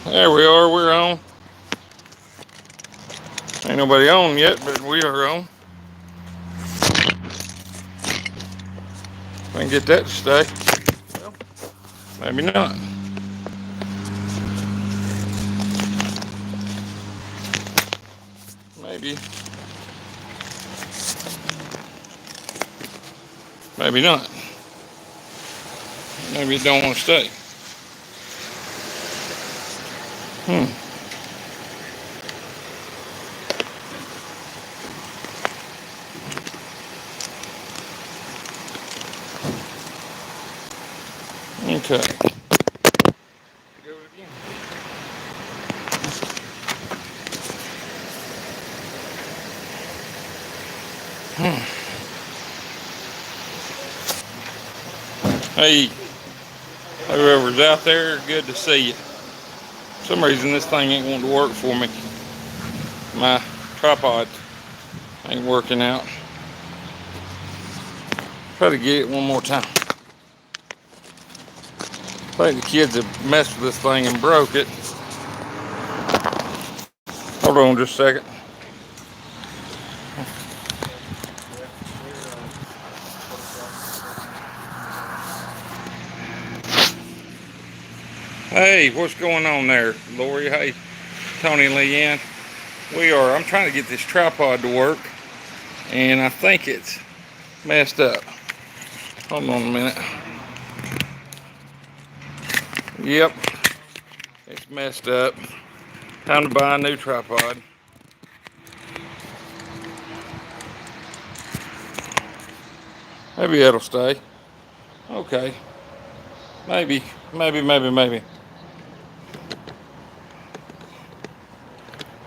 There we are, we're on. Ain't nobody on yet, but we are on. If I can get that to stay. Well, maybe not. Maybe. Maybe not. Maybe it don't want to stay. Hmm. Okay. Go again. Hmm. Hey, whoever's out there, good to see you. For some reason this thing ain't wanting to work for me. My tripod ain't working out. Try to get it one more time. I think the kids have messed with this thing and broke it. Hold on just a second. Hey, what's going on there, Lori? Hey, Tony and Leanne. I'm trying to get this tripod to work, and I think it's messed up. Hold on a minute. Yep, it's messed up. Time to buy a new tripod. Maybe it'll stay. Okay. Maybe.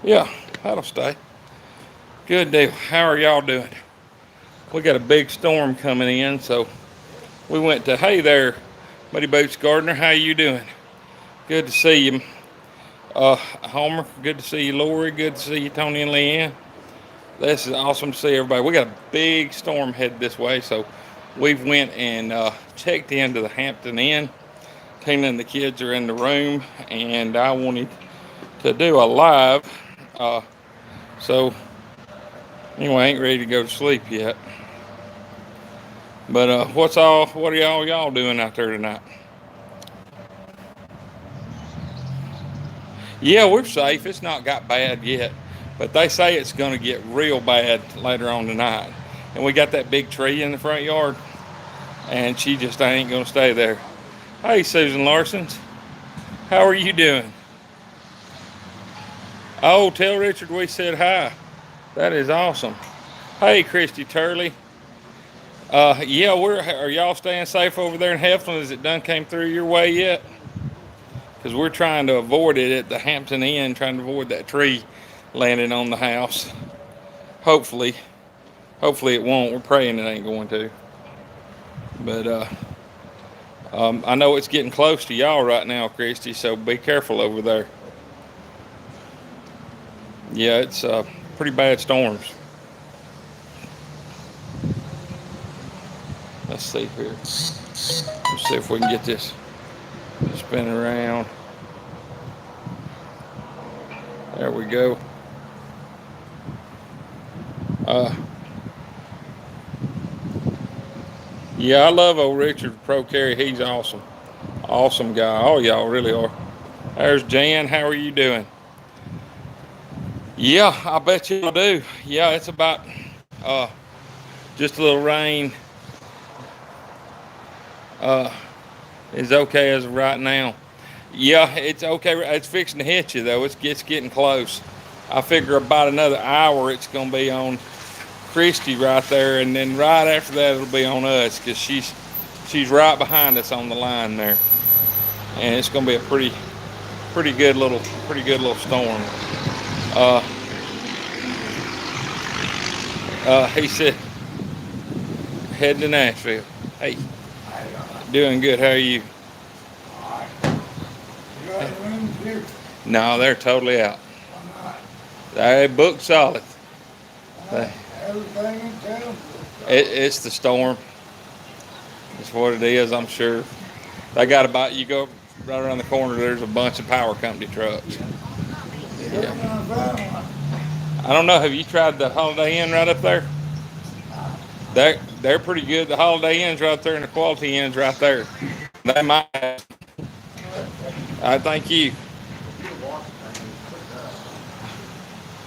Yeah, that'll stay. Good deal. How are y'all doing? We got a big storm coming in, so we went to, hey there, Muddy Boots Gardner. How you doing? Good to see you. Homer, good to see you. Lori, good to see you. Tony and Leanne. This is awesome to see everybody. We got a big storm headed this way, so we've went and checked into the Hampton Inn. Tina and the kids are in the room, and I wanted to do a live. Uh, so anyway, I ain't ready to go to sleep yet. But what are y'all doing out there tonight? Yeah, we're safe. It's not got bad yet, but they say it's going to get real bad later on tonight. And we got that big tree in the front yard, and she just ain't going to stay there. Hey, Susan Larsons, how are you doing? Oh, tell Richard we said hi. That is awesome. Hey, Christy Turley. Yeah, are y'all staying safe over there in Heflin? Has it done came through your way yet? Because we're trying to avoid it at the Hampton Inn, trying to avoid that tree landing on the house. Hopefully, hopefully it won't. We're praying it ain't going to. But I know it's getting close to y'all right now, Christy. So be careful over there. Yeah, it's pretty bad storms. Let's see here. Let's see if we can get this spinning around. There we go. Uh, yeah, I love old Richard Pro Carry. He's awesome. Awesome guy. All y'all really are. There's Jan. How are you doing? Yeah, I bet y'all do. Yeah, it's about uh, just a little rain. Uh, is okay as of right now. Yeah, it's okay. It's fixing to hit you though. It's getting close. I figure about another hour it's gonna be on Christy right there, and then right after that it'll be on us because she's right behind us on the line there, and it's gonna be a pretty good little storm. Uh, he said heading to Nashville. Hey, doing good. How are you? No, they're totally out. They booked solid. Everything in town. It's the storm. It's what it is, I'm sure. They got about, you go right around the corner, there's a bunch of power company trucks. Yeah. I don't know. Have you tried the Holiday Inn right up there? They're pretty good. The Holiday Inn's right there, and the Quality Inn's right there. They might. I thank you.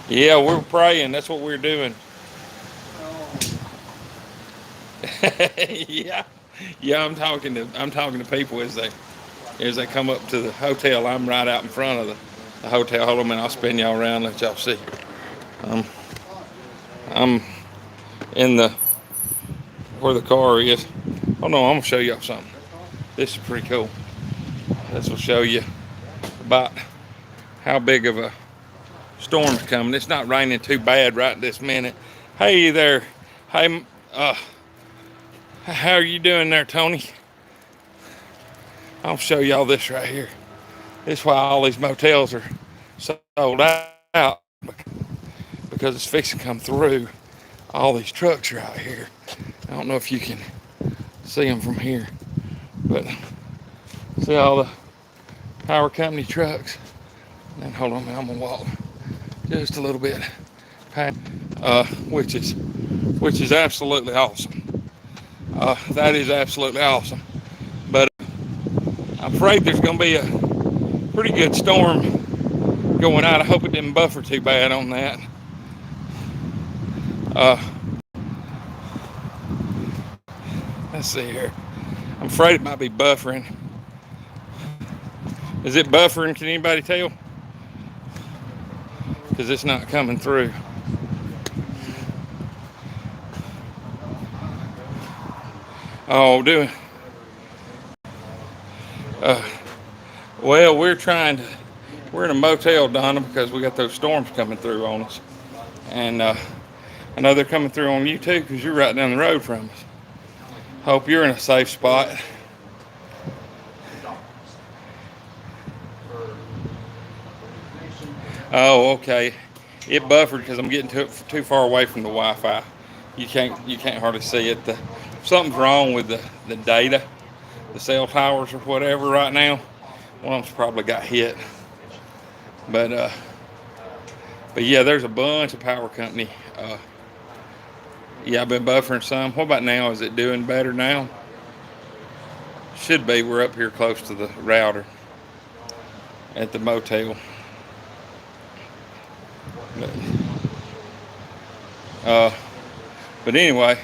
Yeah, we're praying. That's what we're doing. Yeah, yeah. I'm talking to people as they come up to the hotel. I'm right out in front of the hotel. Hold on a minute. I'll spin y'all around. Let y'all see. Um, I'm in the where the car is. Oh no, I'm gonna show y'all something. This is pretty cool. This will show you about how big of a storm's coming. It's not raining too bad right this minute. Hey there. Hey, how are you doing there, Tony? I'll show y'all this right here. This is why all these motels are sold out, because it's fixing to come through. All these trucks are out here. I don't know if you can see them from here, but see all the power company trucks. And hold on, I'm gonna walk just a little bit past, which is absolutely awesome. That is absolutely awesome. But I'm afraid there's gonna be a pretty good storm going out. I hope it didn't buffer too bad on that. Let's see here. I'm afraid it might be buffering. Is it buffering? Can anybody tell? Because it's not coming through. Oh, doing. Well, we're in a motel, Donna, because we got those storms coming through on us. And I know they're coming through on you too, because you're right down the road from us. Hope you're in a safe spot. Oh, okay. It buffered because I'm getting too far away from the Wi-Fi. You can't hardly see it. Something's wrong with the data, the cell towers or whatever right now. One of them's probably got hit. But yeah, there's a bunch of power company. Yeah, I've been buffering some. What about now? Is it doing better now? Should be. We're up here close to the router at the motel. But, but anyway,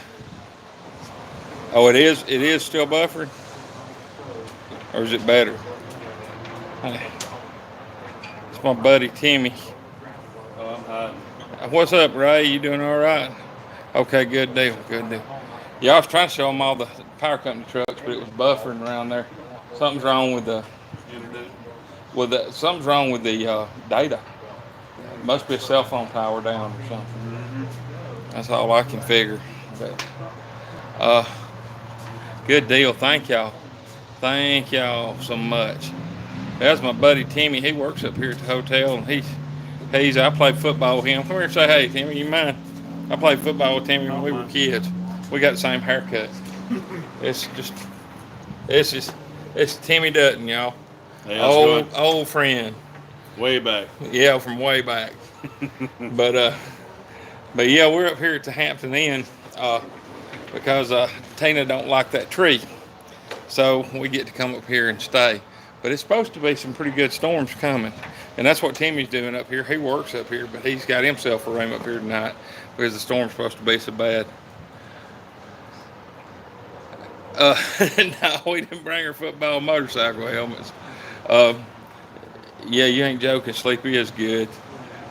oh, it is still buffering, or is it better? Hey, it's my buddy Timmy. Oh, I'm hiding. What's up, Ray? You doing all right? Okay, good deal, good deal. Yeah, I was trying to show them all the power company trucks, but it was buffering around there. Something's wrong with something's wrong with the data. It must be a cell phone tower down or something. That's all I can figure. But good deal. Thank y'all so much. That's my buddy Timmy. He works up here at the hotel, and I played football with him. Come here and say hey, Timmy. You mind? I played football with Timmy when we were kids. We got the same haircut. It's Timmy Dutton, y'all. Hey, old friend. Way back. Yeah, from way back. but yeah, we're up here at the Hampton Inn because Tina don't like that tree, so we get to come up here and stay. But it's supposed to be some pretty good storms coming, and that's what Timmy's doing up here. He works up here, but he's got himself a room up here tonight because the storm's supposed to be so bad. No, we didn't bring our football motorcycle helmets. Yeah, you ain't joking. Sleepy is good.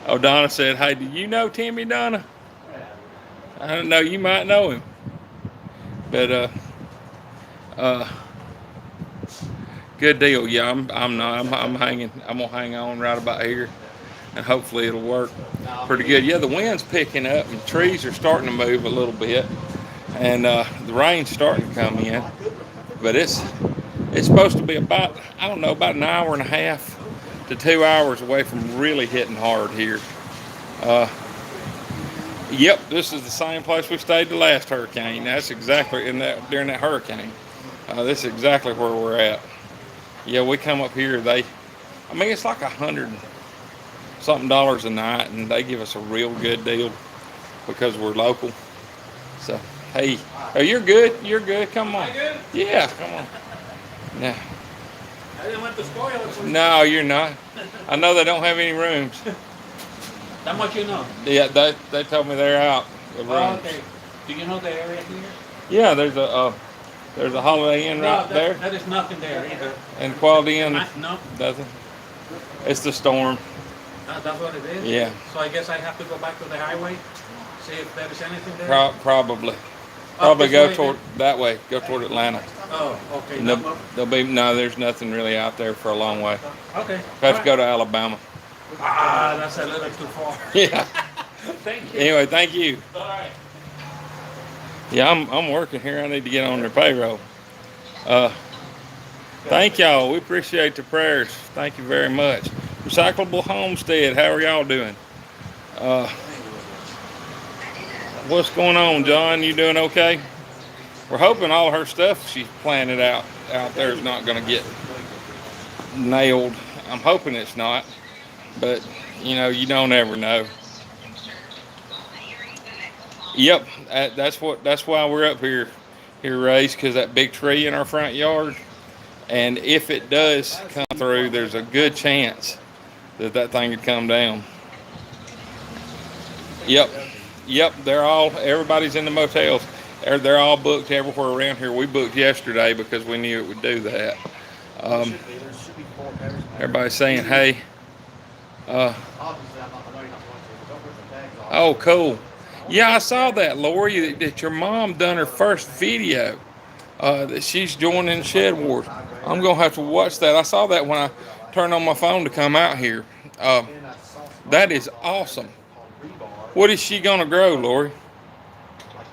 Oh, Donna said, hey, do you know Timmy, Donna? I don't know. You might know him. But, good deal. Yeah, I'm hanging. I'm going to hang on right about here. And hopefully it'll work pretty good. Yeah, the wind's picking up and trees are starting to move a little bit. And the rain's starting to come in. But it's supposed to be about an hour and a half to 2 hours away from really hitting hard here. Yep, this is the same place we stayed the last hurricane. That's exactly during that hurricane. This is exactly where we're at. Yeah, we come up here. I mean, it's like $100 something a night, and they give us a real good deal because we're local. So, hey, oh, you're good. You're good. Come on. Am I good? Yeah, come on. No, I didn't want to spoil it for you. no, you're not. I know they don't have any rooms. That much you know. Yeah, they told me they're out of Oh, rooms. okay. Do you know the area here? Yeah, there's a Holiday Inn right No, there, that is nothing there either. and Quality Inn No, doesn't. It's the storm. that's what it is? Yeah. So I guess I have to go back to the highway, see if there is anything there? Probably. Up Probably this go way toward that way. Go toward Atlanta. Oh, okay. No, there's nothing really out there for a long way. Okay. Have to go to Alabama. Ah, that's a little too far. Yeah. Thank you. Anyway, thank you. All right. Yeah, I'm working here. I need to get on their payroll. Thank y'all. We appreciate the prayers. Thank you very much. Recyclable Homestead. How are y'all doing? What's going on, John? You doing okay? We're hoping all her stuff she's planted out there is not going to get nailed. I'm hoping it's not, but you don't ever know. Yep, that's why we're up here, Race, because that big tree in our front yard, and if it does come through, there's a good chance that thing could come down. Yep, everybody's in the motels. They're all booked everywhere around here. We booked yesterday because we knew it would do that. Everybody's saying, hey. Oh, cool. Yeah, I saw that, Lori, that your mom done her first video, that she's joining Shed Wars. I'm going to have to watch that. I saw that when I turned on my phone to come out here. That is awesome. What is she going to grow, Lori?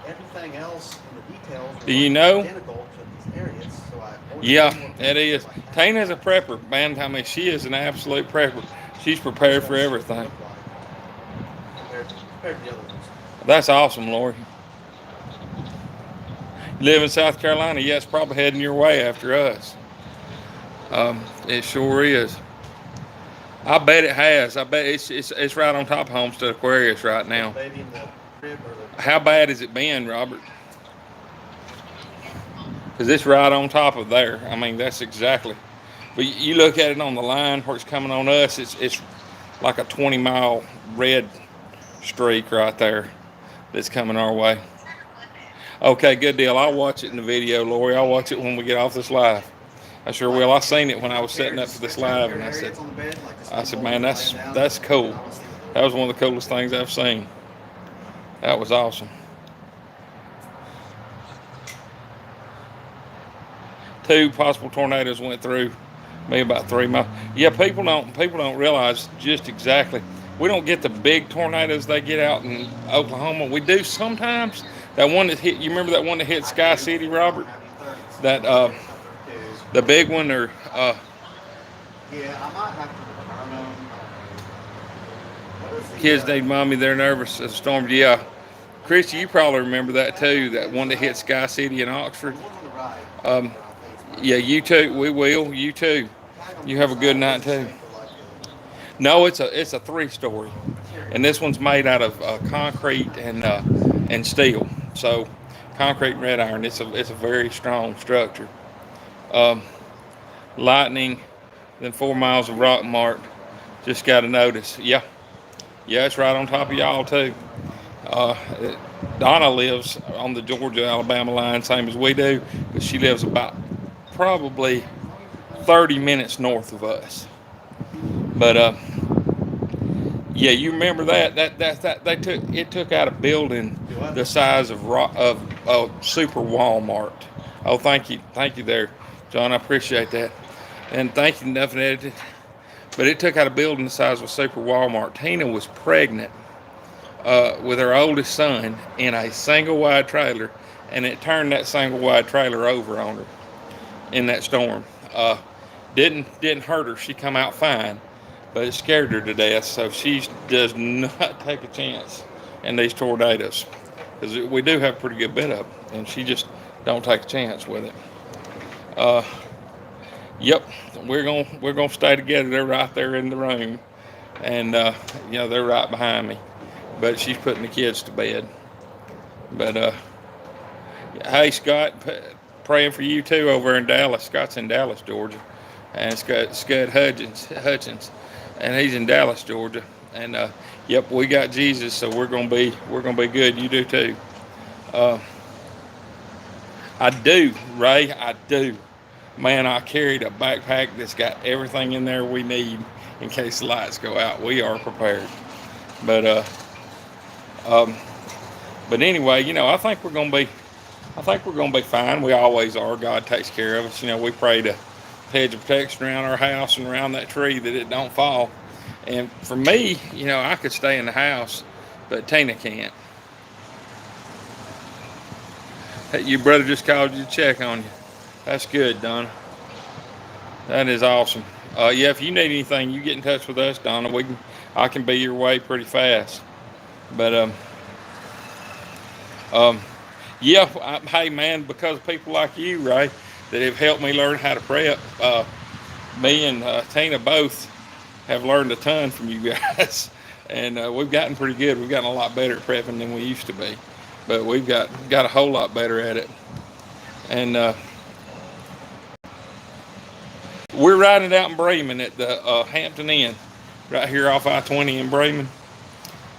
Everything else in the details. Do you know? Identical to these areas, so yeah, it is. Tana's a prepper, man. I mean, she is an absolute prepper. She's prepared for everything. Compared to the other ones. That's awesome, Lori. You live in South Carolina? Yeah, it's probably heading your way after us. It sure is. I bet it has. I bet it's right on top of Homestead Aquarius right now. Baby in the crib or the How bad has it been, Robert? Because it's right on top of there. I mean, that's exactly. But you look at it on the line where it's coming on us, it's like a 20-mile red streak right there that's coming our way. Okay, good deal. I'll watch it in the video, Lori. I'll watch it when we get off this live. I sure will. I seen it when I was setting up for this live, and I said, man, that's cool. That was one of the coolest things I've seen. That was awesome. 2 possible tornadoes went through me about 3 miles. Yeah, people don't realize just exactly. We don't get the big tornadoes they get out in Oklahoma. We do sometimes. That one that hit, you remember that one that hit Sky City, Robert? That the big one, or yeah, I might have to kids need mommy, they're nervous. A storm. Yeah, Christy, you probably remember that too. That one that hit Sky City in Oxford. Yeah, you too. We will. You too. You have a good night too. No, it's a 3-story, and this one's made out of concrete and steel. So concrete and red iron. It's a very strong structure. Lightning, then 4 miles of rock mark. Just got to notice. Yeah, it's right on top of y'all too. Donna lives on the Georgia-Alabama line, same as we do, but she lives about probably 30 minutes north of us. But yeah, you remember that they took out a building the size of Super Walmart. Oh, thank you there, John. I appreciate that, and thank you, Nothing Edited. But it took out a building the size of Super Walmart. Tina was pregnant with her oldest son in a single wide trailer, and it turned that single wide trailer over on her in that storm. Didn't hurt her. She come out fine, but it scared her to death. So she does not take a chance in these tornadoes, because we do have a pretty good bit of them, and she just don't take a chance with it. Yep, we're gonna stay together. They're right there in the room, and they're right behind me. But she's putting the kids to bed. But hey, Scott, praying for you too over in Dallas. Scott's in Dallas, Georgia, and Scott Hutchins, and he's in Dallas, Georgia. And yep, we got Jesus, so we're gonna be good. You do too. Uh, I do, Ray. I do. Man, I carried a backpack that's got everything in there we need in case the lights go out. We are prepared. But um, but anyway, I think we're gonna be fine. We always are. God takes care of us. We pray to hedge of protection around our house and around that tree that it don't fall. And for me, I could stay in the house, but Tina can't. Hey, your brother just called you to check on you. That's good, Donna. That is awesome. Yeah, if you need anything, you get in touch with us, Donna. I can be your way pretty fast. But yeah, hey man, because of people like you, Ray, that have helped me learn how to prep. Me and Tina both have learned a ton from you guys, and we've gotten pretty good. We've gotten a lot better at prepping than we used to be, but we've got a whole lot better at it. And we're riding out in Bremen at the Hampton Inn, right here off I-20 in Bremen.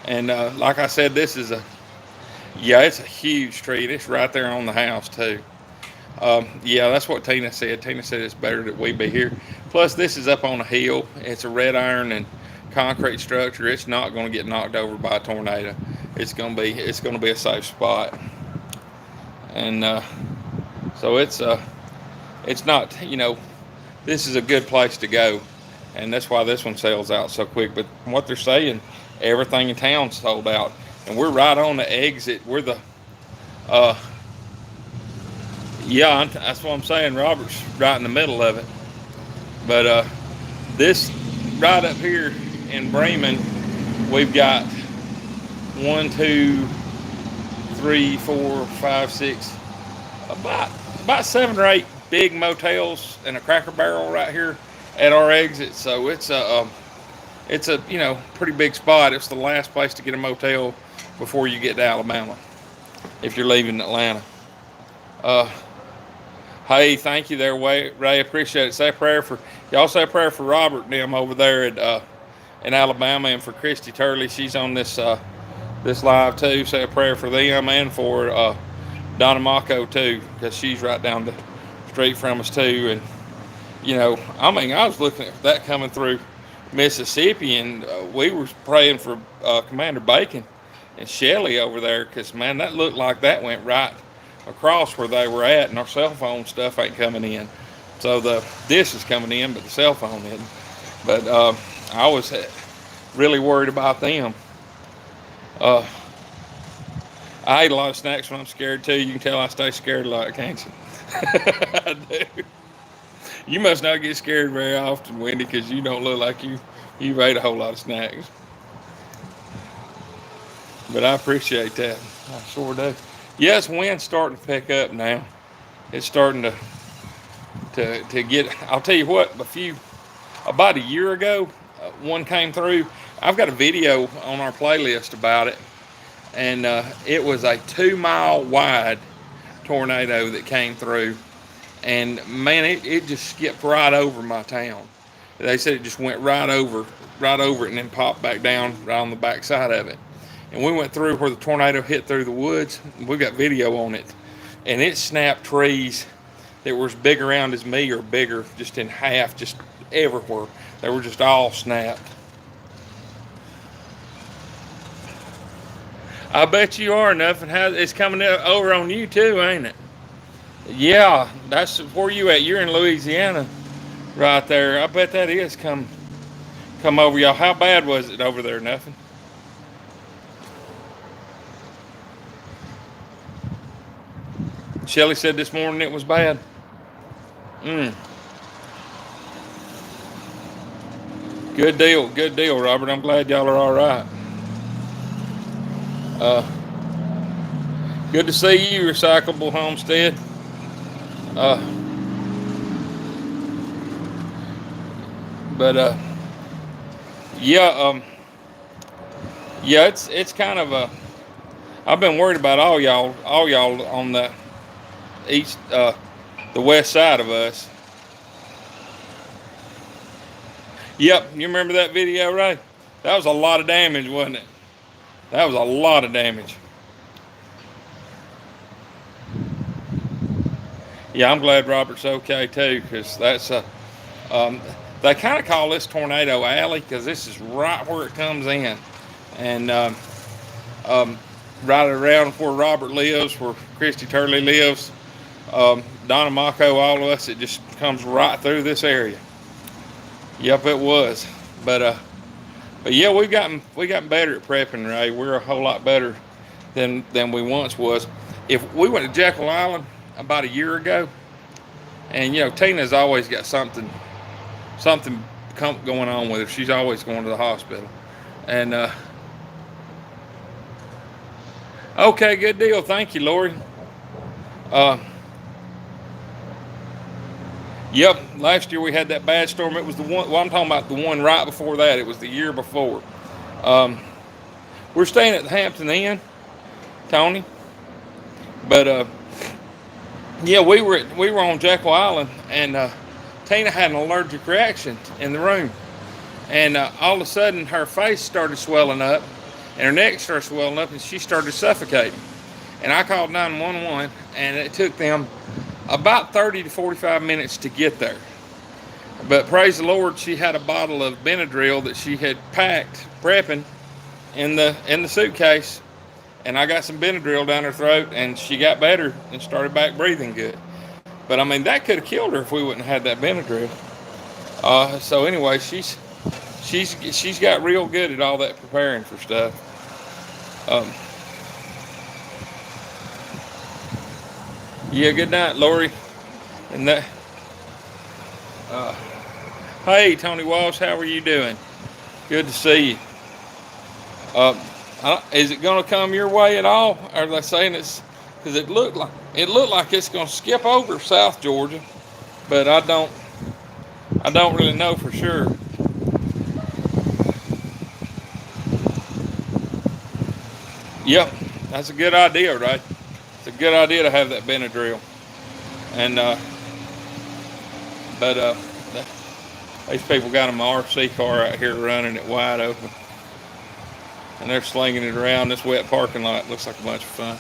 And like I said, it's a huge tree. It's right there on the house too. Yeah, that's what Tina said. Tina said it's better that we be here. Plus, this is up on a hill. It's a red iron and concrete structure. It's not going to get knocked over by a tornado. It's going to be a safe spot. And so it's not. This is a good place to go, and that's why this one sells out so quick. But from what they're saying, everything in town sold out, and we're right on the exit. We're the yeah, that's what I'm saying. Robert's right in the middle of it. But this right up here in Bremen, we've got 1, 2, 3, 4, 5, 6, about 7 or 8 big motels and a Cracker Barrel right here at our exit. So it's a pretty big spot. It's the last place to get a motel before you get to Alabama if you're leaving Atlanta. Hey, thank you there, Ray. Appreciate it. Say a prayer for y'all. Say a prayer for Robert and them over there in Alabama, and for Christy Turley. She's on this live too. Say a prayer for them and for Donna Mako too, because she's right down the street from us too. And I was looking at that coming through Mississippi, and we were praying for Commander Bacon and Shelley over there, because man, that looked like that went right across where they were at, and our cell phone stuff ain't coming in. So the dish is coming in, but the cell phone isn't. But I was really worried about them. I ate a lot of snacks when I'm scared too. You can tell I stay scared a lot, can't you? I do. You must not get scared very often, Wendy, because you don't look like you've ate a whole lot of snacks. But I appreciate that. I sure do. Yes, wind's starting to pick up now. It's starting to get. I'll tell you what. About a year ago, one came through. I've got a video on our playlist about it, and it was a 2-mile wide tornado that came through, and man, it just skipped right over my town. They said it just went right over it, and then popped back down right on the back side of it. And we went through where the tornado hit through the woods. We got video on it, and it snapped trees that were as big around as me or bigger, just in half, just everywhere. They were just all snapped. I bet you are. Nothing. It's coming over on you too, ain't it? Yeah, that's where you at. You're in Louisiana, right there. I bet that is come over y'all. How bad was it over there? Nothing. Shelly said this morning it was bad. Good deal, Robert. I'm glad y'all are all right. Good to see you, Recyclable Homestead. But yeah, yeah, it's kind of a. I've been worried about all y'all on the east, the west side of us. Yep, you remember that video, Ray? That was a lot of damage, wasn't it? That was a lot of damage. Yeah, I'm glad Robert's okay too, because that's a. They kind of call this Tornado Alley because this is right where it comes in, and right around where Robert lives, where Christy Turley lives, Donna Mako, all of us. It just comes right through this area. Yep, it was, but yeah, we gotten better at prepping, Ray. We're a whole lot better than we once was. If we went to Jekyll Island about a year ago, and Tina's always got something going on with her. She's always going to the hospital, and okay, good deal. Thank you, Lori. Yep, last year we had that bad storm. It was the one. Well, I'm talking about the one right before that. It was the year before. We're staying at the Hampton Inn, Tony. But yeah, we were on Jekyll Island, and Tina had an allergic reaction in the room, and all of a sudden her face started swelling up, and her neck started swelling up, and she started suffocating. And I called 911, and it took them about 30 to 45 minutes to get there. But praise the Lord, she had a bottle of Benadryl that she had packed prepping in the suitcase, and I got some Benadryl down her throat, and she got better and started back breathing good. But I mean, that could have killed her if we wouldn't have had that Benadryl. So anyway, she's got real good at all that preparing for stuff. Yeah, good night, Lori. And that. Hey, Tony Walsh, how are you doing? Good to see you. Is it going to come your way at all? Are they saying it's because it looked like it's going to skip over South Georgia, but I don't really know for sure. Yep, that's a good idea, right? It's a good idea to have that Benadryl, and but these people got an RC car out here running it wide open, and they're slinging it around this wet parking lot. Looks like a bunch of fun.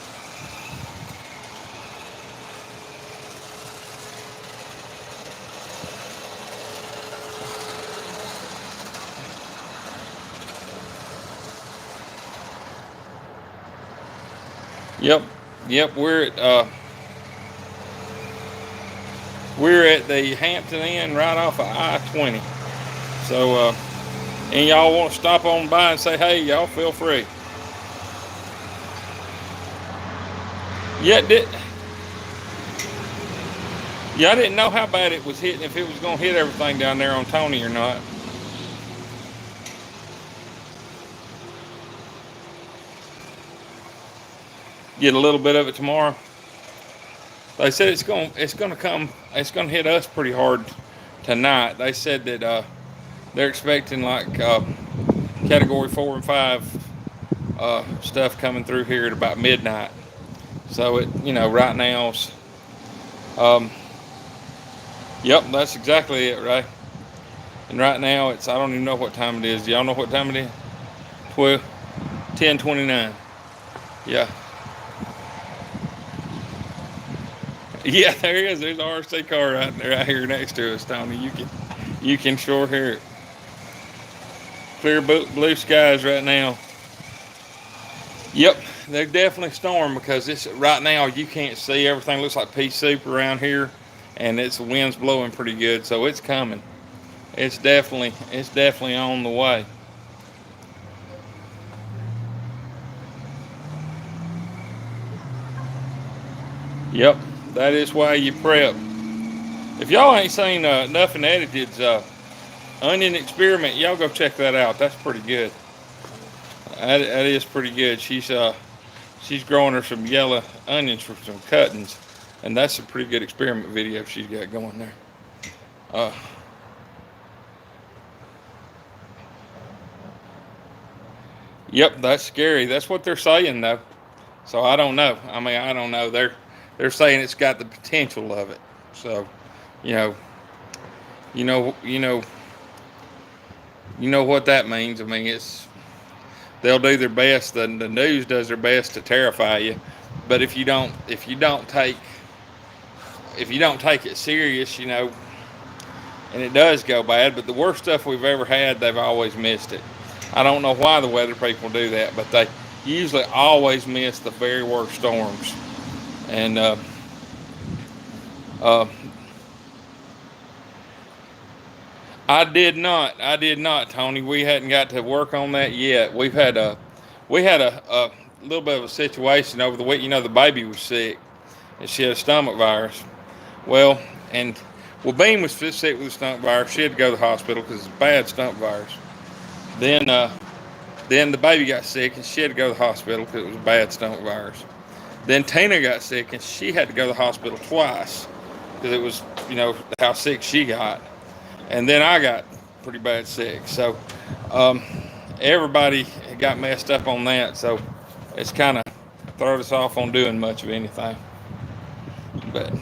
Yep, we're at the Hampton Inn right off of I-20. So, and y'all want to stop on by and say, hey, y'all feel free. I didn't know how bad it was hitting, if it was going to hit everything down there on Tony or not. Get a little bit of it tomorrow. They said it's going to hit us pretty hard tonight. They said that they're expecting like category 4 and 5 stuff coming through here at about midnight. So it, right now's, yep, that's exactly it, right? And right now I don't even know what time it is. Y'all know what time it is? 10:29. Yeah. Yeah, there he is. There's an RC car right here next to us, Tony. You can sure hear it. Clear blue skies right now. Yep, they're definitely storm because right now you can't see. Everything looks like pea soup around here, and the wind's blowing pretty good, so it's coming. It's definitely on the way. Yep. That is why you prep. If y'all ain't seen Nothing Edited's onion experiment, y'all go check that out. That's pretty good. That is pretty good. She's growing her some yellow onions for some cuttings, and that's a pretty good experiment video she's got going there. Yep, that's scary. That's what they're saying though. So I don't know. I mean, I don't know. They're saying it's got the potential of it. So, you know, you know, you know, you know what that means. I mean, it's they'll do their best. The news does their best to terrify you, but if you don't take it serious, and it does go bad. But the worst stuff we've ever had, they've always missed it. I don't know why the weather people do that, but they usually always miss the very worst storms. And uh, I did not, Tony. We hadn't got to work on that yet. We had a little bit of a situation over the week. The baby was sick, and she had a stomach virus. Well, and well, Bean was sick with a stomach virus. She had to go to the hospital because it's a bad stomach virus. Then, then the baby got sick, and she had to go to the hospital because it was a bad stomach virus. Then Tina got sick, and she had to go to the hospital twice because it was, how sick she got. And then I got pretty bad sick. So everybody got messed up on that. So it's kind of thrown us off on doing much of anything. But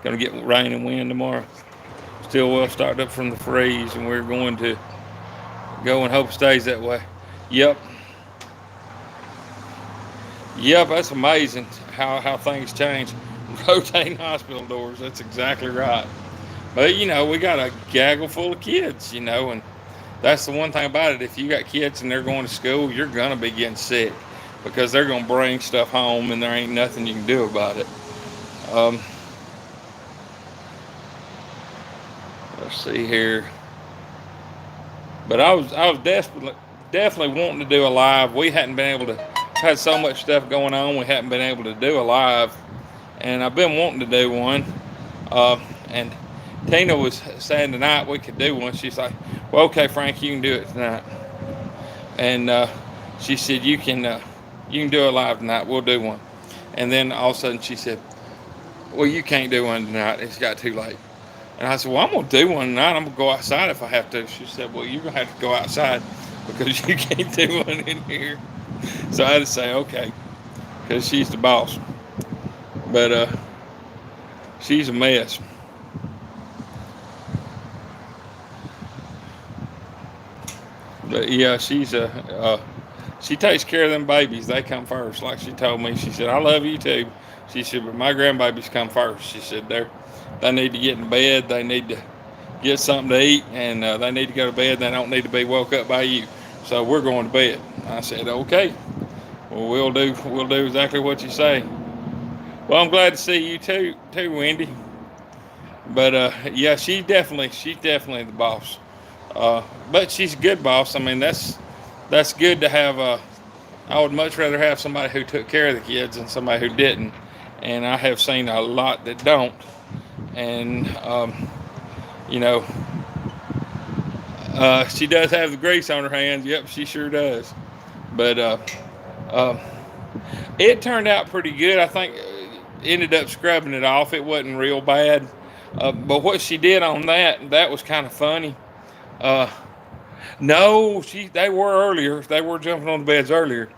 gonna get rain and wind tomorrow. Still well stocked up from the freeze, and we're going to go and hope it stays that way. Yep. Yep, that's amazing how things change. Rotating hospital doors, that's exactly right. But we got a gaggle full of kids, and that's the one thing about it. If you got kids and they're going to school, you're gonna be getting sick because they're gonna bring stuff home and there ain't nothing you can do about it. Let's see here. But I was definitely wanting to do a live. We hadn't been able to. Had so much stuff going on, we hadn't been able to do a live, and I've been wanting to do one. And Tina was saying tonight we could do one. She's like, "Well, okay, Frank, you can do it tonight." And she said, "You can do it live tonight. We'll do one." And then all of a sudden she said, "Well, you can't do one tonight. It's got too late." And I said, "Well, I'm gonna do one tonight. I'm gonna go outside if I have to." She said, "Well, you're gonna have to go outside because you can't do one in here." So I had to say, okay, because she's the boss. But she's a mess. But yeah, she takes care of them babies. They come first. Like she told me, she said, "I love you too." She said, "But my grandbabies come first." She said, they need to get in bed. They need to get something to eat, and they need to go to bed. They don't need to be woke up by you. So we're going to bed. I said, okay. Well, we'll do exactly what you say. Well, I'm glad to see you too, Wendy. But yeah, she's definitely the boss. But she's a good boss. I mean, that's good to have. I would much rather have somebody who took care of the kids than somebody who didn't. And I have seen a lot that don't. And she does have the grease on her hands. Yep, she sure does. But it turned out pretty good. I think ended up scrubbing it off. It wasn't real bad. But what she did on that was kind of funny. No, they were earlier. They were jumping on the beds earlier.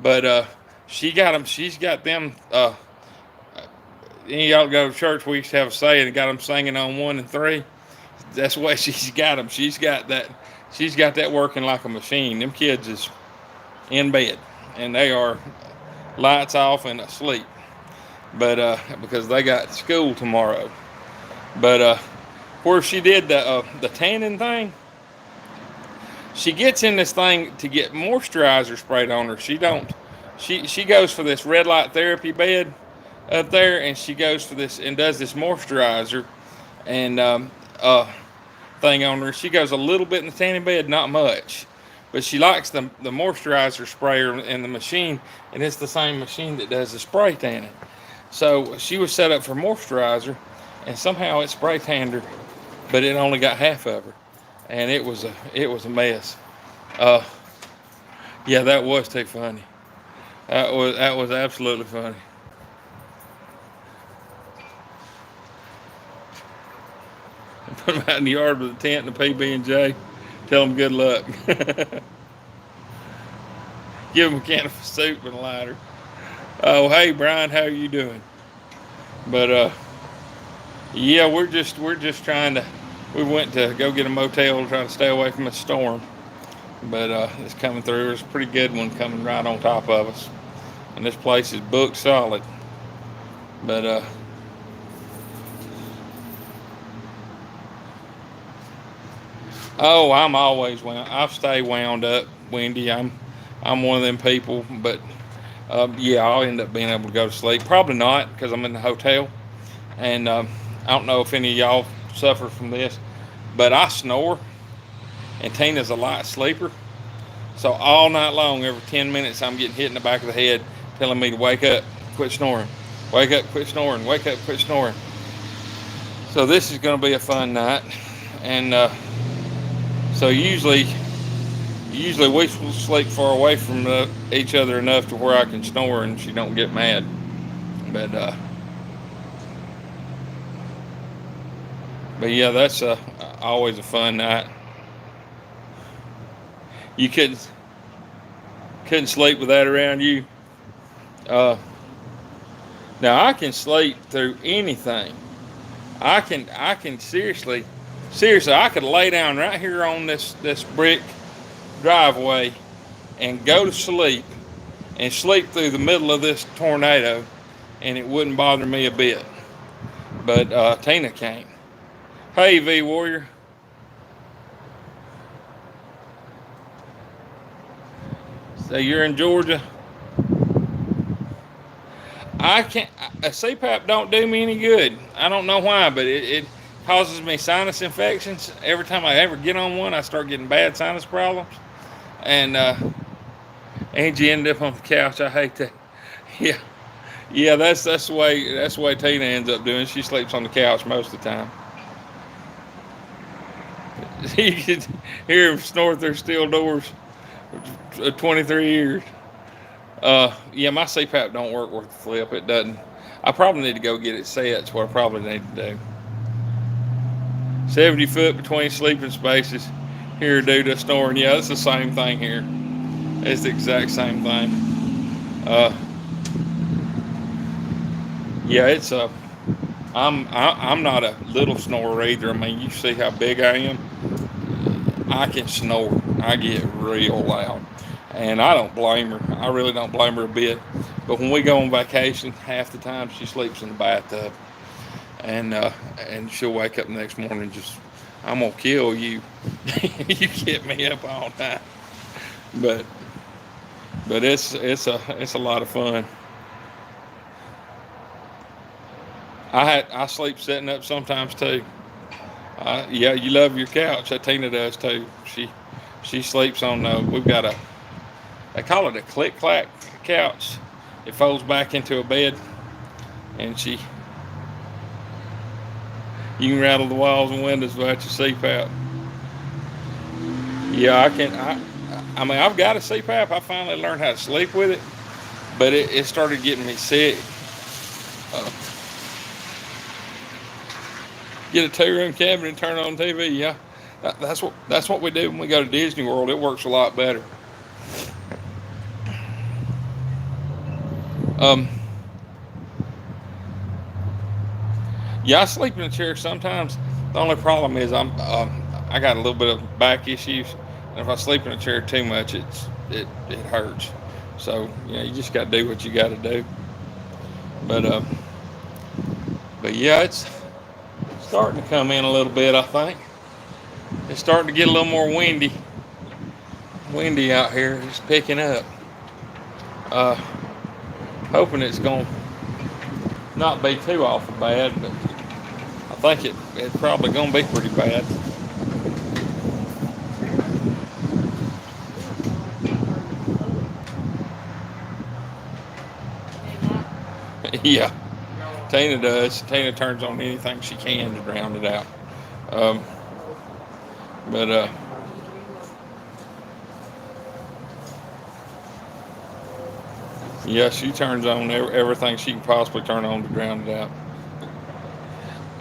But she's got them. Y'all go to church, we used to have a saying, and got them singing on 1 and 3. That's the way she's got them. She's got that working like a machine. Them kids is in bed, and they are lights off and asleep. But because they got school tomorrow. But where she did the tanning thing, she gets in this thing to get moisturizer sprayed on her. She goes for this red light therapy bed up there, and she goes for this and does this moisturizer and thing on her. She goes a little bit in the tanning bed, not much, but she likes the moisturizer sprayer in the machine, and it's the same machine that does the spray tanning. So she was set up for moisturizer, and somehow it spray tanned her, but it only got half of her, and it was a mess. Yeah, that was too funny. That was absolutely funny. Put them out in the yard with a tent and a PB&J. Tell them good luck. Give them a can of soup and a lighter. Oh, hey Brian, how are you doing? But yeah, we're just trying to. We went to go get a motel to try to stay away from a storm. But it's coming through. There's a pretty good one coming right on top of us, and this place is booked solid. But oh, I'm always wound. I stay wound up, Wendy. I'm one of them people. But yeah, I'll end up being able to go to sleep. Probably not because I'm in the hotel, and I don't know if any of y'all suffer from this, but I snore, and Tina's a light sleeper. So all night long, every 10 minutes, I'm getting hit in the back of the head, telling me to wake up, quit snoring, wake up, quit snoring, wake up, quit snoring. So this is going to be a fun night, and so usually we sleep far away from each other enough to where I can snore and she don't get mad. But yeah, that's always a fun night. You couldn't sleep with that around you. Now I can sleep through anything. I can seriously, I could lay down right here on this brick driveway and go to sleep and sleep through the middle of this tornado, and it wouldn't bother me a bit. But Tina can't. Hey, V Warrior. So you're in Georgia. I can't. A CPAP don't do me any good. I don't know why, but it causes me sinus infections. Every time I ever get on one, I start getting bad sinus problems. And Angie ended up on the couch. I hate that. Yeah. That's the way Tina ends up doing. She sleeps on the couch most of the time. You could hear him snore through steel doors. 23 years. Yeah, my CPAP don't work worth the flip. It doesn't. I probably need to go get it set. That's what I probably need to do. 70 foot between sleeping spaces. Here due to snoring. Yeah, it's the same thing here. It's the exact same thing. Yeah, it's I'm not a little snorer either. I mean, you see how big I am. I can snore. I get real loud. And I don't blame her. I really don't blame her a bit. But when we go on vacation, half the time she sleeps in the bathtub. And she'll wake up the next morning and just, I'm going to kill you. You get me up all night. But it's a lot of fun. I sleep sitting up sometimes too. Yeah, you love your couch. Tina does too. She sleeps on. We've got they call it a click clack couch. It folds back into a bed, and you can rattle the walls and windows without your CPAP. Yeah, I mean, I've got a CPAP. I finally learned how to sleep with it, but it started getting me sick. Get a 2-room cabinet and turn on TV. Yeah, that's what we do when we go to Disney World. It works a lot better. Yeah, I sleep in a chair sometimes. The only problem is I got a little bit of back issues, and if I sleep in a chair too much, it hurts. So you just got to do what you got to do. But yeah, it's starting to come in a little bit. I think it's starting to get a little more windy out here. It's picking up. Hoping it's going to not be too awful bad, but I think it's probably going to be pretty bad. Yeah, Tina does. Tina turns on anything she can to drown it out. But yeah, she turns on everything she can possibly turn on to drown it out.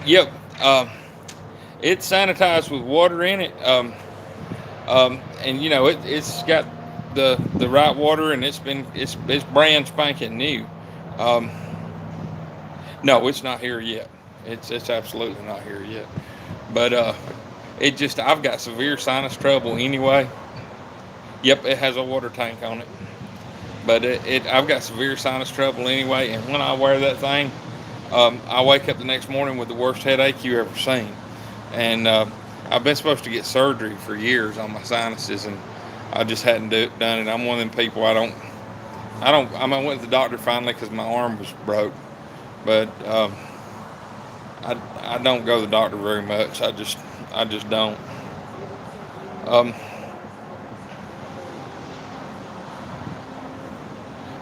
Yep. It's sanitized with water in it. And you know it's got the right water, and it's brand spanking new. Um, no, it's not here yet. It's absolutely not here yet. But it just I've got severe sinus trouble anyway. Yep, it has a water tank on it. But I've got severe sinus trouble anyway, and when I wear that thing, I wake up the next morning with the worst headache you ever seen. And I've been supposed to get surgery for years on my sinuses, and I just hadn't done it. I'm one of them people. I went to the doctor finally because my arm was broke, but I don't go to the doctor very much. I just don't. Um,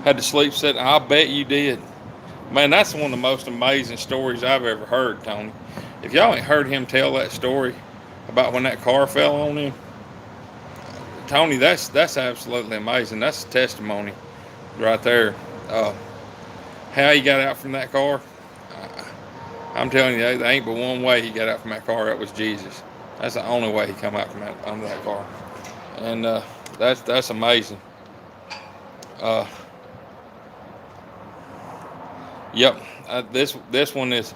had to sleep set. I bet you did. Man, that's one of the most amazing stories I've ever heard, Tony. If y'all ain't heard him tell that story about when that car fell on him, Tony, that's absolutely amazing. That's a testimony right there. Uh, how he got out from that car, I'm telling you, there ain't but one way he got out from that car. That was Jesus. That's the only way he come out from under that car, and that's amazing. Uh, yep, this one is.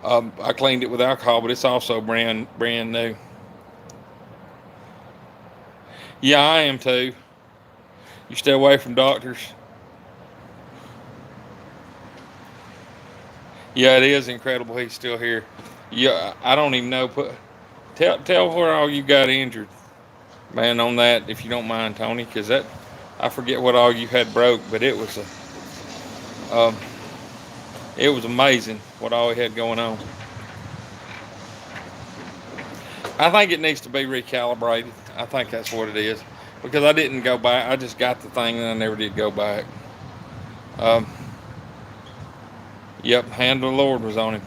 I cleaned it with alcohol, but it's also brand new. Yeah, I am too. You stay away from doctors. Yeah, it is incredible he's still here. Yeah, I don't even know. Tell where all you got injured, man, on that, if you don't mind, Tony, because I forget what all you had broke, but it was amazing what all he had going on. I think it needs to be recalibrated. I think that's what it is, because I didn't go back. I just got the thing and I never did go back. Um, yep, hand of the Lord was on him,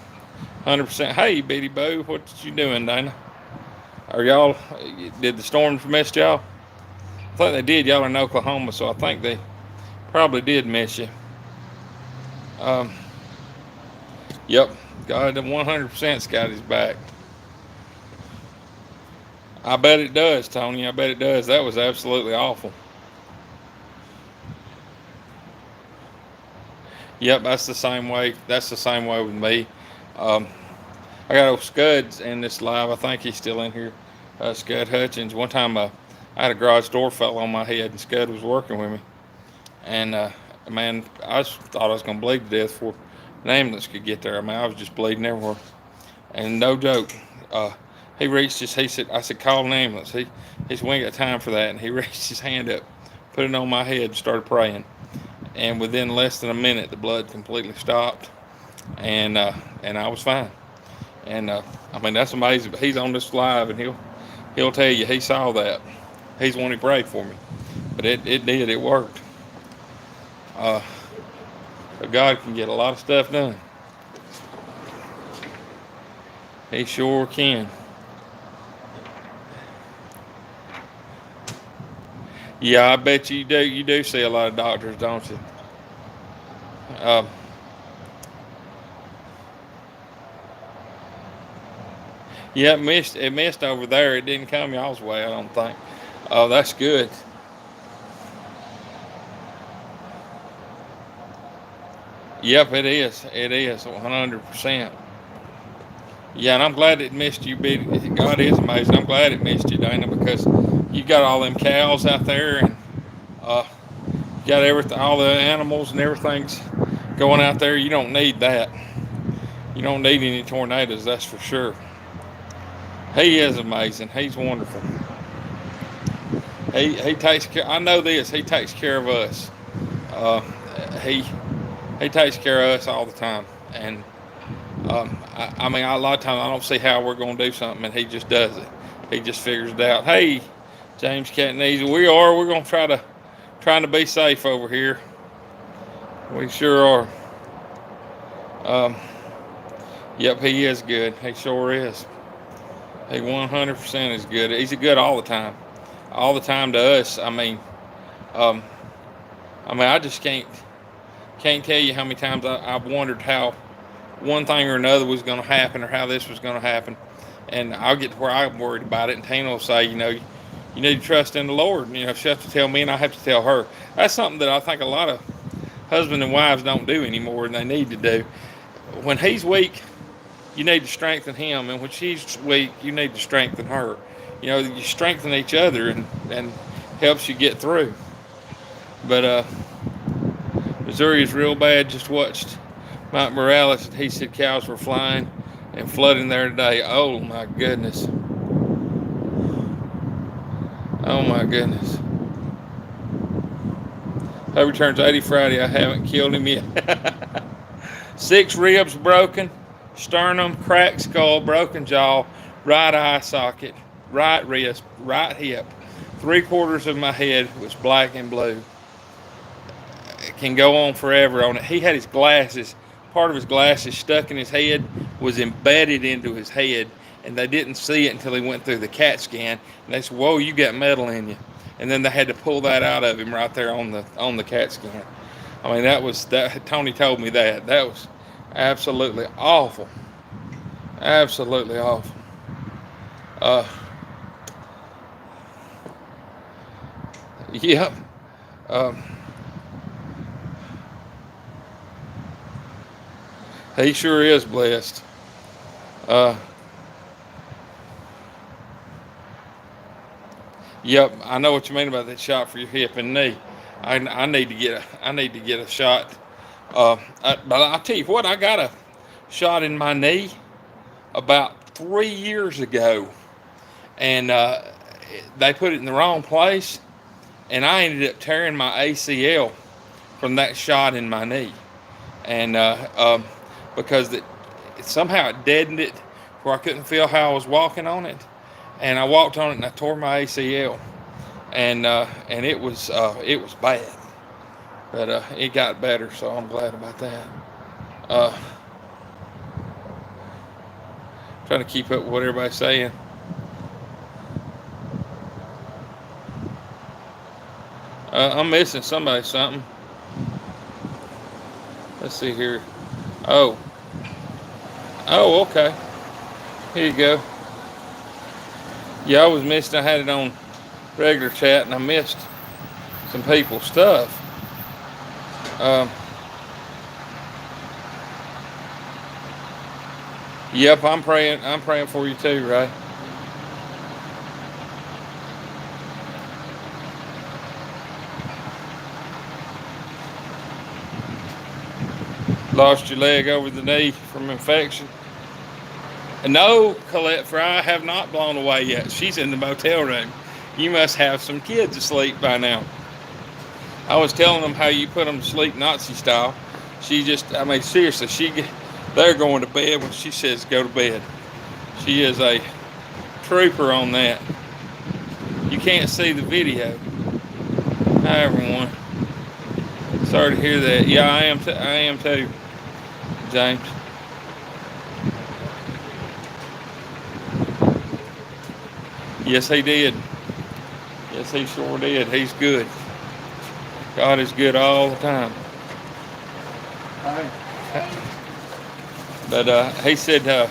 100%. Hey, Bitty Boo, what you doing, Dana? Are y'all? Did the storms miss y'all? I think they did. Y'all are in Oklahoma, so I think they probably did miss you. Um, yep, God 100%'s got his back. I bet it does, Tony. I bet it does. That was absolutely awful. Yep, that's the same way. That's the same way with me. Um, I got old Scuds in this live. I think he's still in here. Scud Hutchins. One time I had a garage door fell on my head, and Scud was working with me. And man, I thought I was going to bleed to death before an ambulance could get there. I mean, I was just bleeding everywhere. And no joke, he reached he said, I said, call an ambulance. He said, we ain't got time for that. And he reached his hand up, put it on my head, and started praying. And within less than a minute, the blood completely stopped, and I was fine. And I mean, that's amazing. But he's on this live, and he'll tell you he saw that. He's the one who prayed for me, but it did, it worked. But God can get a lot of stuff done. He sure can. Yeah, I bet you do. You do see a lot of doctors, don't you? Yeah, it missed over there. It didn't come y'all's way, I don't think. Oh, that's good. Yep, it is. It is 100%. Yeah, and I'm glad it missed you, big. God is amazing. I'm glad it missed you, Dana, because you got all them cows out there, and you got everything, all the animals and everything's going out there. You don't need that. You don't need any tornadoes, that's for sure. He is amazing. He's wonderful. He takes care. I know this. He takes care of us. Uh, he takes care of us all the time, and I mean, a lot of times I don't see how we're going to do something, and he just does it. He just figures it out. Hey, James Catanese, we're going to trying to be safe over here. We sure are. Yep, he is good. He sure is. He 100% is good. He's good all the time to us. I mean, I just can't tell you how many times I've wondered how one thing or another was going to happen, or how this was going to happen. And I'll get to where I'm worried about it, and Tina will say, you need to trust in the Lord. She'll have to tell me, and I have to tell her. That's something that I think a lot of husband and wives don't do anymore, and they need to do. When he's weak, you need to strengthen him, and when she's weak, you need to strengthen her. You strengthen each other, and helps you get through. But Missouri is real bad. Just watched Mike Morales. He said cows were flying and flooding there today. Oh my goodness. Oh my goodness. Toby turns 80 Friday. I haven't killed him yet. 6 ribs broken, sternum, cracked skull, broken jaw, right eye socket, right wrist, right hip. 3/4 of my head was black and blue. It can go on forever on it. He had his glasses, part of his glasses stuck in his head, was embedded into his head, and they didn't see it until he went through the CAT scan. And they said, "Whoa, you got metal in you." And then they had to pull that out of him right there on the CAT scan. I mean, that. Tony told me that. That was absolutely awful. Absolutely awful. Yep. He sure is blessed. Yep, I know what you mean about that shot for your hip and knee. I need to get a shot. But I'll tell you what, I got a shot in my knee about 3 years ago, and they put it in the wrong place, and I ended up tearing my ACL from that shot in my knee, and because it somehow it deadened it where I couldn't feel how I was walking on it, and I walked on it and I tore my ACL, and it was bad, but it got better, so I'm glad about that. Trying to keep up with what everybody's saying. I'm missing something. Let's see here. Oh, okay. Here you go. Yeah, I was missing. I had it on regular chat, and I missed some people's stuff. Yep, I'm praying. I'm praying for you too, Ray. Lost your leg over the knee from infection. No, Colette Fry, I have not blown away yet. She's in the motel room. You must have some kids asleep by now. I was telling them how you put them to sleep Nazi style. Seriously, they're going to bed when she says go to bed. She is a trooper on that. You can't see the video. Hi, everyone. Sorry to hear that. Yeah, I am too, James. Yes, he did. Yes, he sure did. He's good. God is good all the time. But he said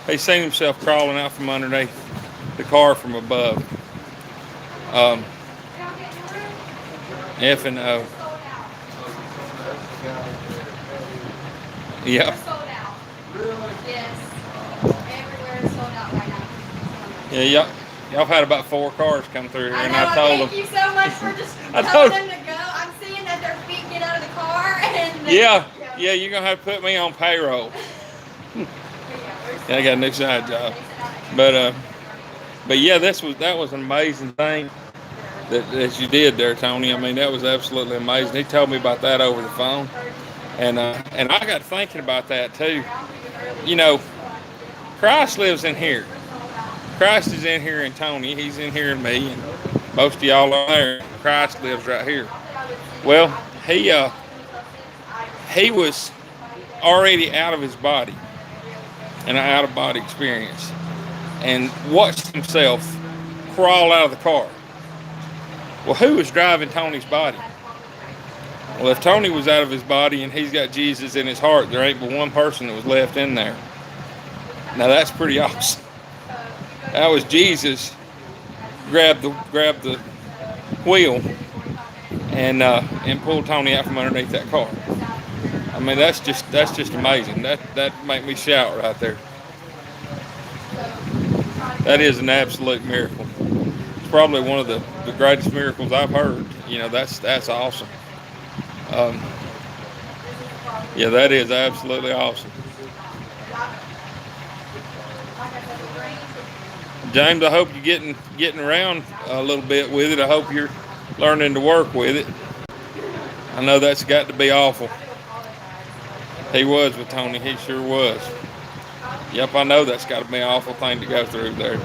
he seen himself crawling out from underneath the car from above. F and O. Yep. Yes. Everywhere is sold out right now. Yeah, y'all had about 4 cars come through here, and I told them. Thank you so much for just I telling told- them to go. I'm seeing that their feet get out of the car and Yeah, you're gonna have to put me on payroll. Yeah, I got a new side job. But yeah, that was an amazing thing that you did there, Tony. I mean, that was absolutely amazing. He told me about that over the phone, and I got thinking about that too. You know, Christ lives in here. Christ is in here in Tony. He's in here in me, and most of y'all are there. Christ lives right here. Well, he was already out of his body, an out-of-body experience, and watched himself crawl out of the car. Well, who was driving Tony's body? Well, if Tony was out of his body and he's got Jesus in his heart, there ain't but one person that was left in there. Now, that's pretty awesome. That was Jesus grabbed the wheel and pulled Tony out from underneath that car. I mean, that's just amazing. That make me shout right there. That is an absolute miracle. It's probably one of the greatest miracles I've heard. You know, that's awesome. Yeah, that is absolutely awesome. James, I hope you're getting around a little bit with it. I hope you're learning to work with it. I know that's got to be awful. He was with Tony. He sure was. Yep, I know that's got to be an awful thing to go through there.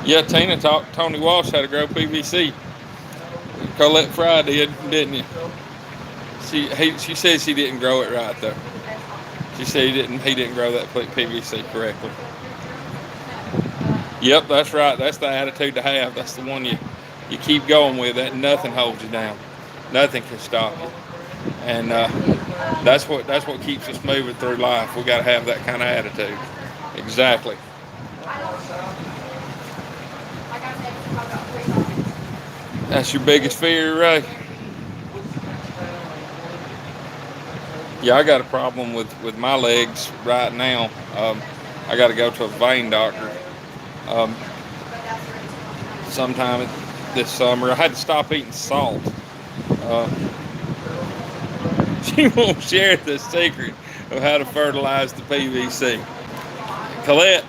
Yeah, Tina talked. Tony Walsh had to grow PVC. Colette Fry did, didn't you? She said she didn't grow it right though. She said he didn't grow that PVC correctly. Yep, that's right. That's the attitude to have. That's the one you keep going with. That nothing holds you down. Nothing can stop you. And that's what keeps us moving through life. We got to have that kind of attitude. Exactly. That's your biggest fear, Ray? Yeah, I got a problem with my legs right now. I got to go to a vein doctor sometime this summer. I had to stop eating salt. She won't share the secret of how to fertilize the PVC. Colette,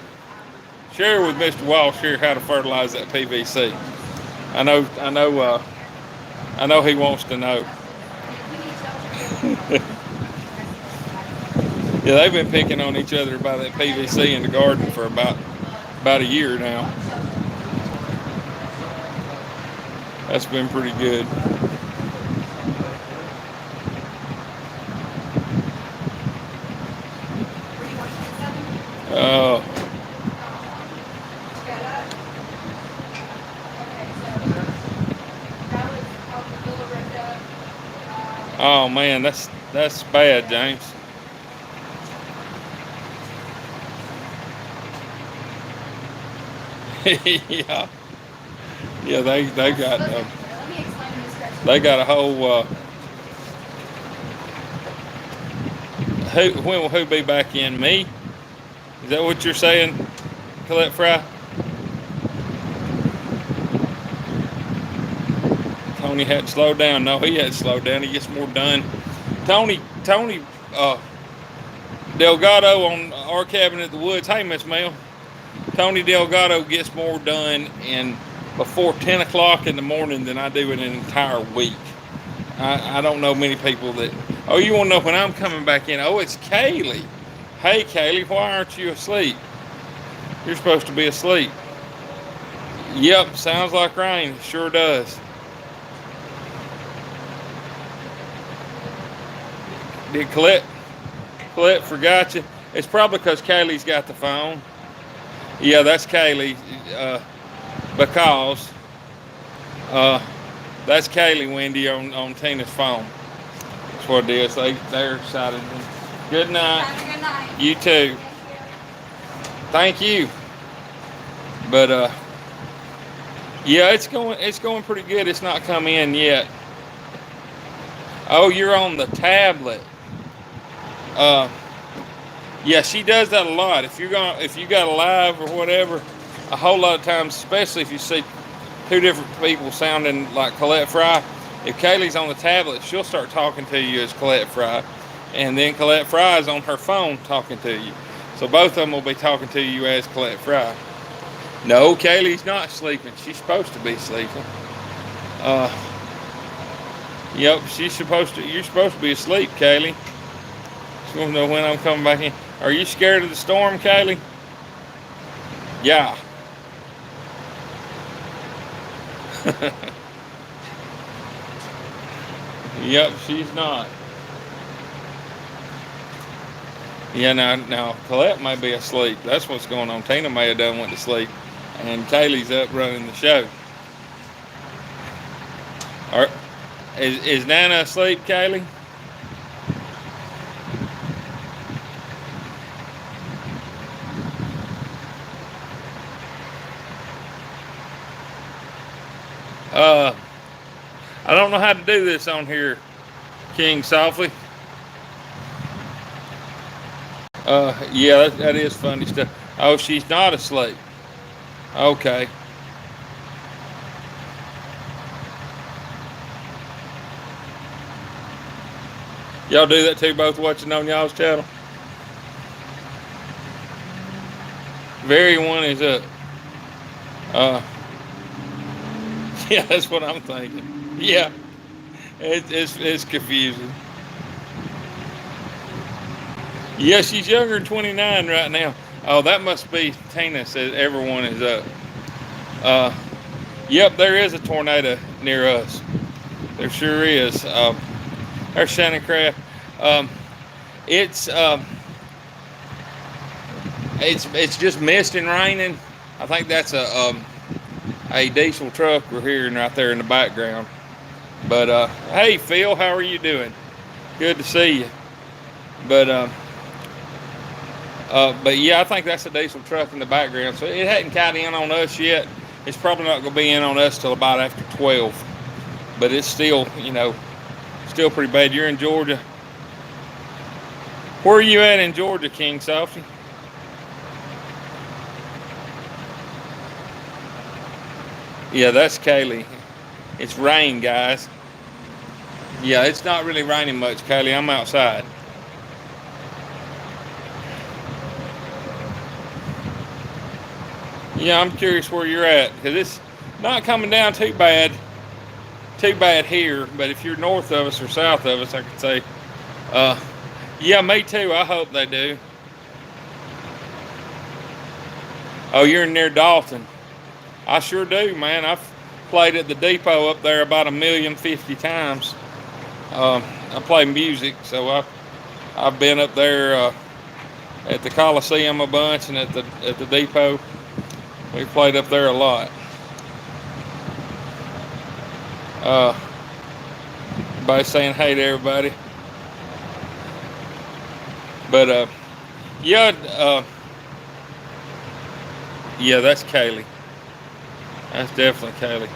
share with Mr. Walsh here how to fertilize that PVC. I know he wants to know. Yeah, they've been picking on each other about that PVC in the garden for about a year now. That's been pretty good. Oh man, that's bad, James. Yeah, they got a whole. When will who be back in? Me? Is that what you're saying, Colette Fry? Tony had to slow down. No, he had to slow down. He gets more done. Tony Delgado on our cabin at the woods. Hey, Miss Mel. Tony Delgado gets more done before 10 o'clock in the morning than I do in an entire week. I don't know many people that. Oh, you want to know when I'm coming back in? Oh, it's Kaylee. Hey, Kaylee, why aren't you asleep? You're supposed to be asleep. Yep, sounds like rain. Sure does. Did Colette forgot you? It's probably because Kaylee's got the phone. Yeah, that's Kaylee. Because that's Kaylee, Wendy, on Tina's phone. That's what it is. They're excited. Good night. Have a good night. You too. Thank you. But yeah, it's going pretty good. It's not come in yet. Oh, you're on the tablet. Yeah, she does that a lot. If you got a live or whatever, a whole lot of times, especially if you see two different people sounding like Colette Fry, if Kaylee's on the tablet, she'll start talking to you as Colette Fry, and then Colette Fry is on her phone talking to you. So both of them will be talking to you as Colette Fry. No, Kaylee's not sleeping. She's supposed to be sleeping. Yep, you're supposed to be asleep, Kaylee. She wants to know when I'm coming back in. Are you scared of the storm, Kaylee? Yeah. Yep, she's not. Yeah, now Colette may be asleep. That's what's going on. Tina may have went to sleep, and Kaylee's up running the show. Is Nana asleep, Kaylee? I don't know how to do this on here, King Softly. Yeah, that is funny stuff. Oh, she's not asleep. Okay. Y'all do that too, both watching on y'all's channel? Very one is up. Yeah, that's what I'm thinking. Yeah, it's confusing. Yeah, she's younger than 29 right now. Oh, that must be Tina says everyone is up. Yep, there is a tornado near us. There sure is. There's Shannon Craft. It's just mist and raining. I think that's a diesel truck we're hearing right there in the background. But hey, Phil, how are you doing? Good to see you. But yeah, I think that's a diesel truck in the background. So it hadn't caught in on us yet. It's probably not going to be in on us till about after 12. But it's still, still pretty bad. You're in Georgia. Where are you at in Georgia, King Softy? Yeah, that's Kaylee. It's rain, guys. Yeah, it's not really raining much, Kaylee. I'm outside. Yeah, I'm curious where you're at, because it's not coming down too bad here, but if you're north of us or south of us, I could say, yeah, me too. I hope they do. Oh, you're near Dalton. I sure do, man. I've played at the depot up there about 1,050,000 times. I play music, so I've been up there at the Coliseum a bunch and at the depot. We played up there a lot. By saying hey to everybody. But yeah, yeah, that's Kaylee. That's definitely Kaylee.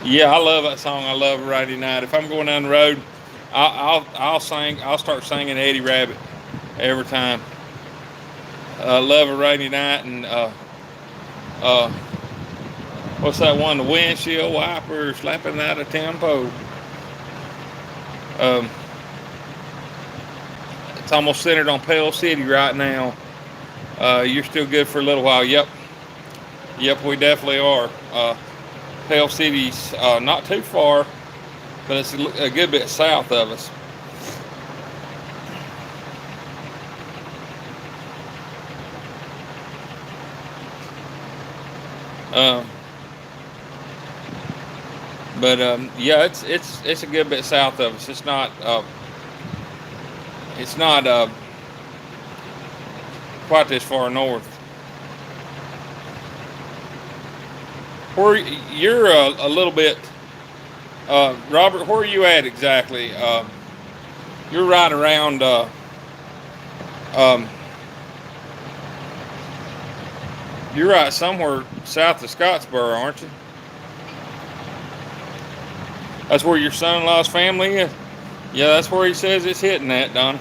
Yeah, I love that song. I love Friday Night. If I'm going down the road, I'll sing. I'll start singing Eddie Rabbit every time. Love a Rainy Night and what's that one? The windshield wiper slapping out of tempo. It's almost centered on Pale City right now. You're still good for a little while. Yep, we definitely are. Pale City's not too far, but it's a good bit south of us. Yeah, it's a good bit south of us. It's not quite this far north. Where you're a little bit, Robert? Where are you at exactly? You're right around. You're right somewhere south of Scottsboro, aren't you? That's where your son-in-law's family is? Yeah, that's where he says it's hitting at, Don.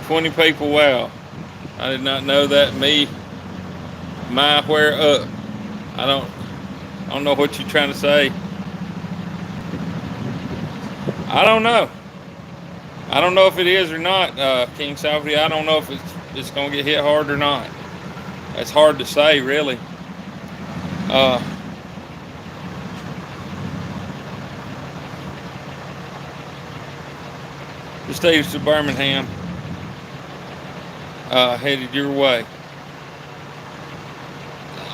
"20 people, wow. I did not know that. Where up? I don't know what you're trying to say. I don't know. I don't know if it is or not, King Salvi. I don't know if it's going to get hit hard or not. It's hard to say, really. The state of Birmingham headed your way.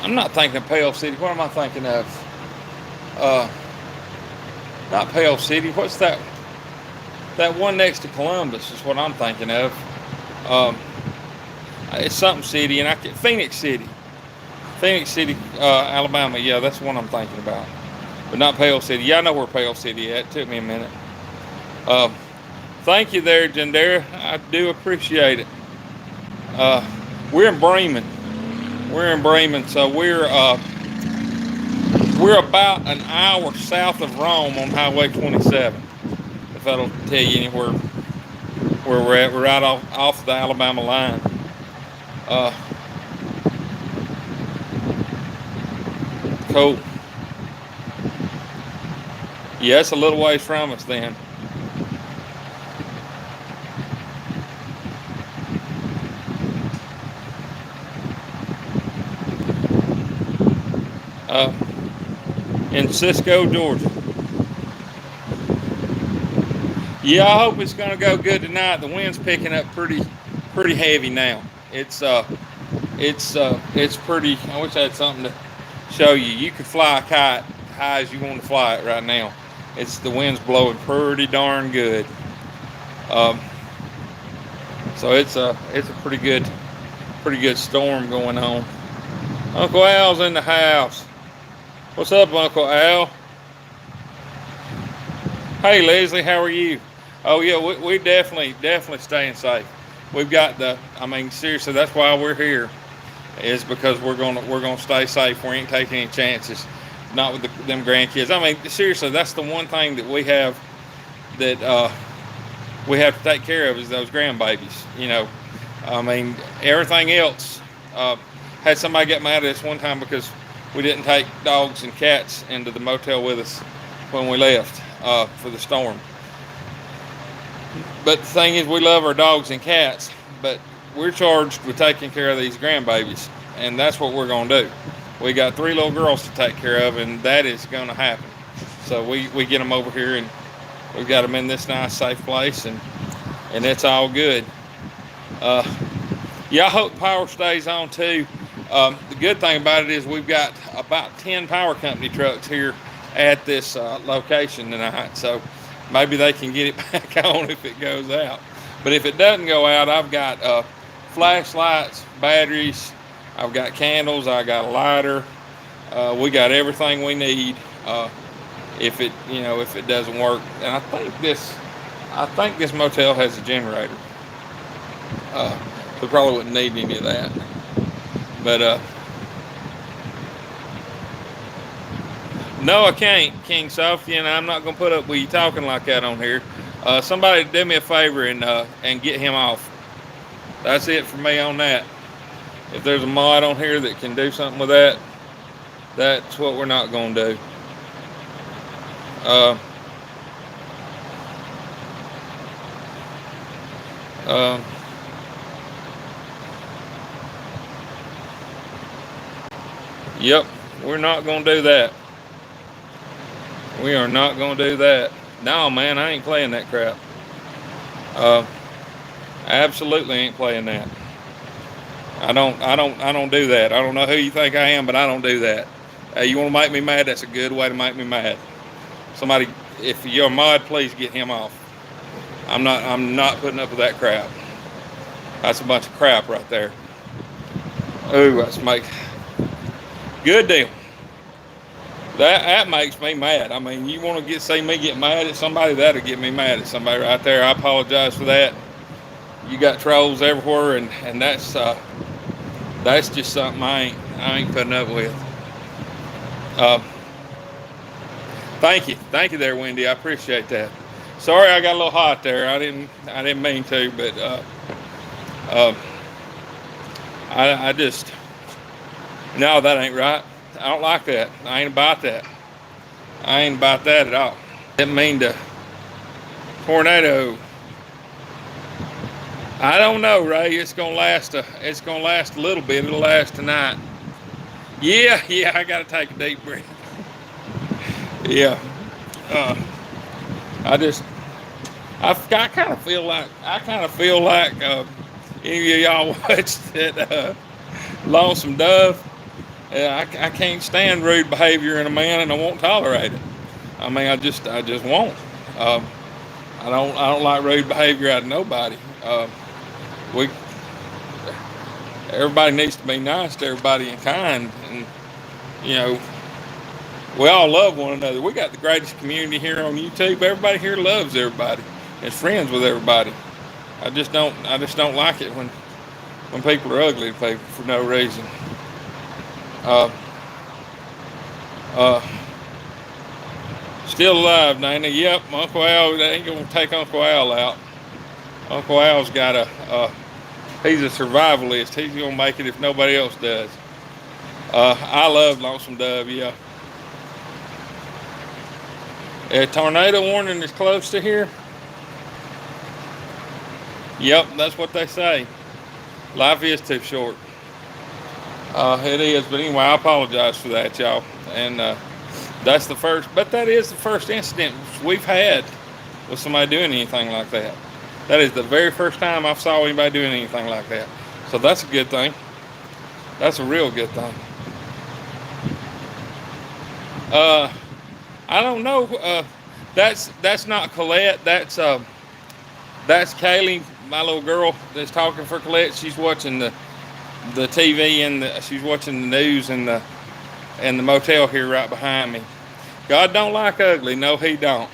I'm not thinking of Pale City. What am I thinking of? Not Pale City. What's that that one next to Columbus is what I'm thinking of. Um, it's something city, and Phoenix City, Alabama. Yeah, that's the one I'm thinking about, but not Pale City. Yeah, I know where Pale City at. It took me a minute. Thank you there, Jandera. I do appreciate it. We're in Bremen. So we're about an hour south of Rome on Highway 27. If that'll tell you anywhere where we're at, we're right off the Alabama line. Cool. Yeah, it's a little ways from us then. In Cisco, Georgia. Yeah, I hope it's going to go good tonight. The wind's picking up pretty heavy now. It's pretty. I wish I had something to show you. You could fly a kite high as you want to fly it right now. The wind's blowing pretty darn good. So it's a pretty good storm going on. Uncle Al's in the house. What's up, Uncle Al? Hey, Leslie, how are you? Oh yeah, we definitely staying safe. We've got seriously, that's why we're here, is because we're gonna stay safe. We ain't taking any chances, not with them grandkids. I mean, seriously, that's the one thing that we have that we have to take care of is those grandbabies. You know, I mean, everything else. Had somebody get mad at us one time because we didn't take dogs and cats into the motel with us when we left for the storm. But the thing is, we love our dogs and cats, but we're charged with taking care of these grandbabies, and that's what we're going to do. We got 3 little girls to take care of, and that is going to happen. So we get them over here, and we've got them in this nice, safe place, and it's all good. Yeah, I hope power stays on too. The good thing about it is we've got about 10 power company trucks here at this location tonight, so maybe they can get it back on if it goes out. But if it doesn't go out, I've got flashlights, batteries, I've got candles, I got a lighter. We got everything we need if it doesn't work. And I think this motel has a generator. We probably wouldn't need any of that. But no, I can't, King Sophie, and I'm not gonna put up with you talking like that on here. Somebody do me a favor and get him off. That's it for me on that. If there's a mod on here that can do something with that, that's what we're not gonna do. Yep, we're not gonna do that. We are not gonna do that. No, man, I ain't playing that crap. Absolutely ain't playing that. I don't do that. I don't know who you think I am, but I don't do that. You want to make me mad? That's a good way to make me mad. Somebody, if you're a mod, please get him off. I'm not putting up with that crap. That's a bunch of crap right there. Ooh, that's good deal. That makes me mad. I mean, you want to see me get mad at somebody, that'll get me mad at somebody right there. I apologize for that. You got trolls everywhere, and that's just something I ain't putting up with. Thank you there, Wendy. I appreciate that. Sorry, I got a little hot there. I didn't mean to, but I just no, that ain't right. I don't like that. I ain't about that. I ain't about that at all. Didn't mean to. Tornado. I don't know, Ray. It's gonna last a little bit. It'll last tonight. Yeah. I gotta take a deep breath. Yeah. I kind of feel like any of y'all watched that Lonesome Dove. I can't stand rude behavior in a man, and I won't tolerate it. I mean, I just won't. I don't like rude behavior out of nobody. We Everybody needs to be nice to everybody and kind, and you know we all love one another. We got the greatest community here on YouTube. Everybody here loves everybody. Is friends with everybody. I just don't like it when people are ugly to people for no reason. Uh, uh, Still alive, Dana. Yep, Uncle Al. They ain't gonna take Uncle Al out. Uncle Al's got he's a survivalist. He's gonna make it if nobody else does. I love Lonesome Dove. Yeah. A tornado warning is close to here. Yep, that's what they say. Life is too short. It is, but anyway, I apologize for that, y'all. And that is the first incident we've had with somebody doing anything like that. That is the very first time I saw anybody doing anything like that. So that's a good thing. That's a real good thing. I don't know. That's not Colette. That's Kaylee, my little girl that's talking for Colette. She's watching the TV and she's watching the news in the motel here right behind me. God don't like ugly. No, He don't.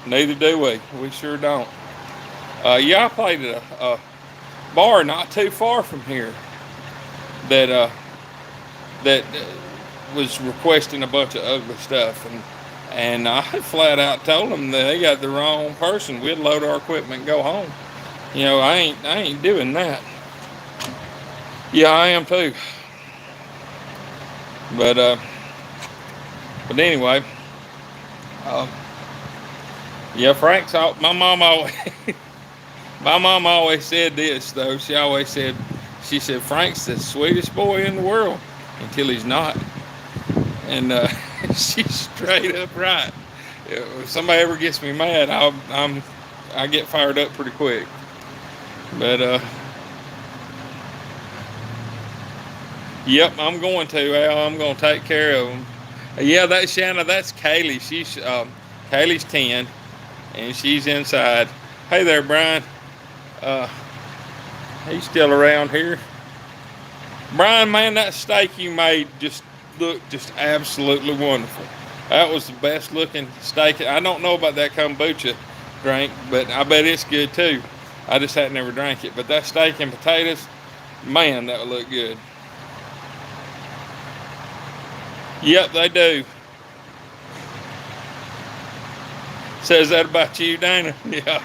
Neither do we. We sure don't. Yeah, I played at a bar not too far from here that was requesting a bunch of ugly stuff, and I flat out told them that they got the wrong person. We'd load our equipment and go home. You know, I ain't doing that. Yeah, I am too. But anyway, yeah, Frank's all, my mom always said this though. She said Frank's the sweetest boy in the world until he's not. And she's straight up right. If somebody ever gets me mad, I get fired up pretty quick. But yep, I'm going to Al. I'm going to take care of them. Yeah, that's Shanna. That's Kaylee. Kaylee's 10, and she's inside. Hey there, Brian. He's still around here. Brian, man, that steak you made looked just absolutely wonderful. That was the best looking steak. I don't know about that kombucha drink, but I bet it's good too. I just had never drank it. But that steak and potatoes, man, that would look good. Yep, they do. Says that about you, Dana? Yeah.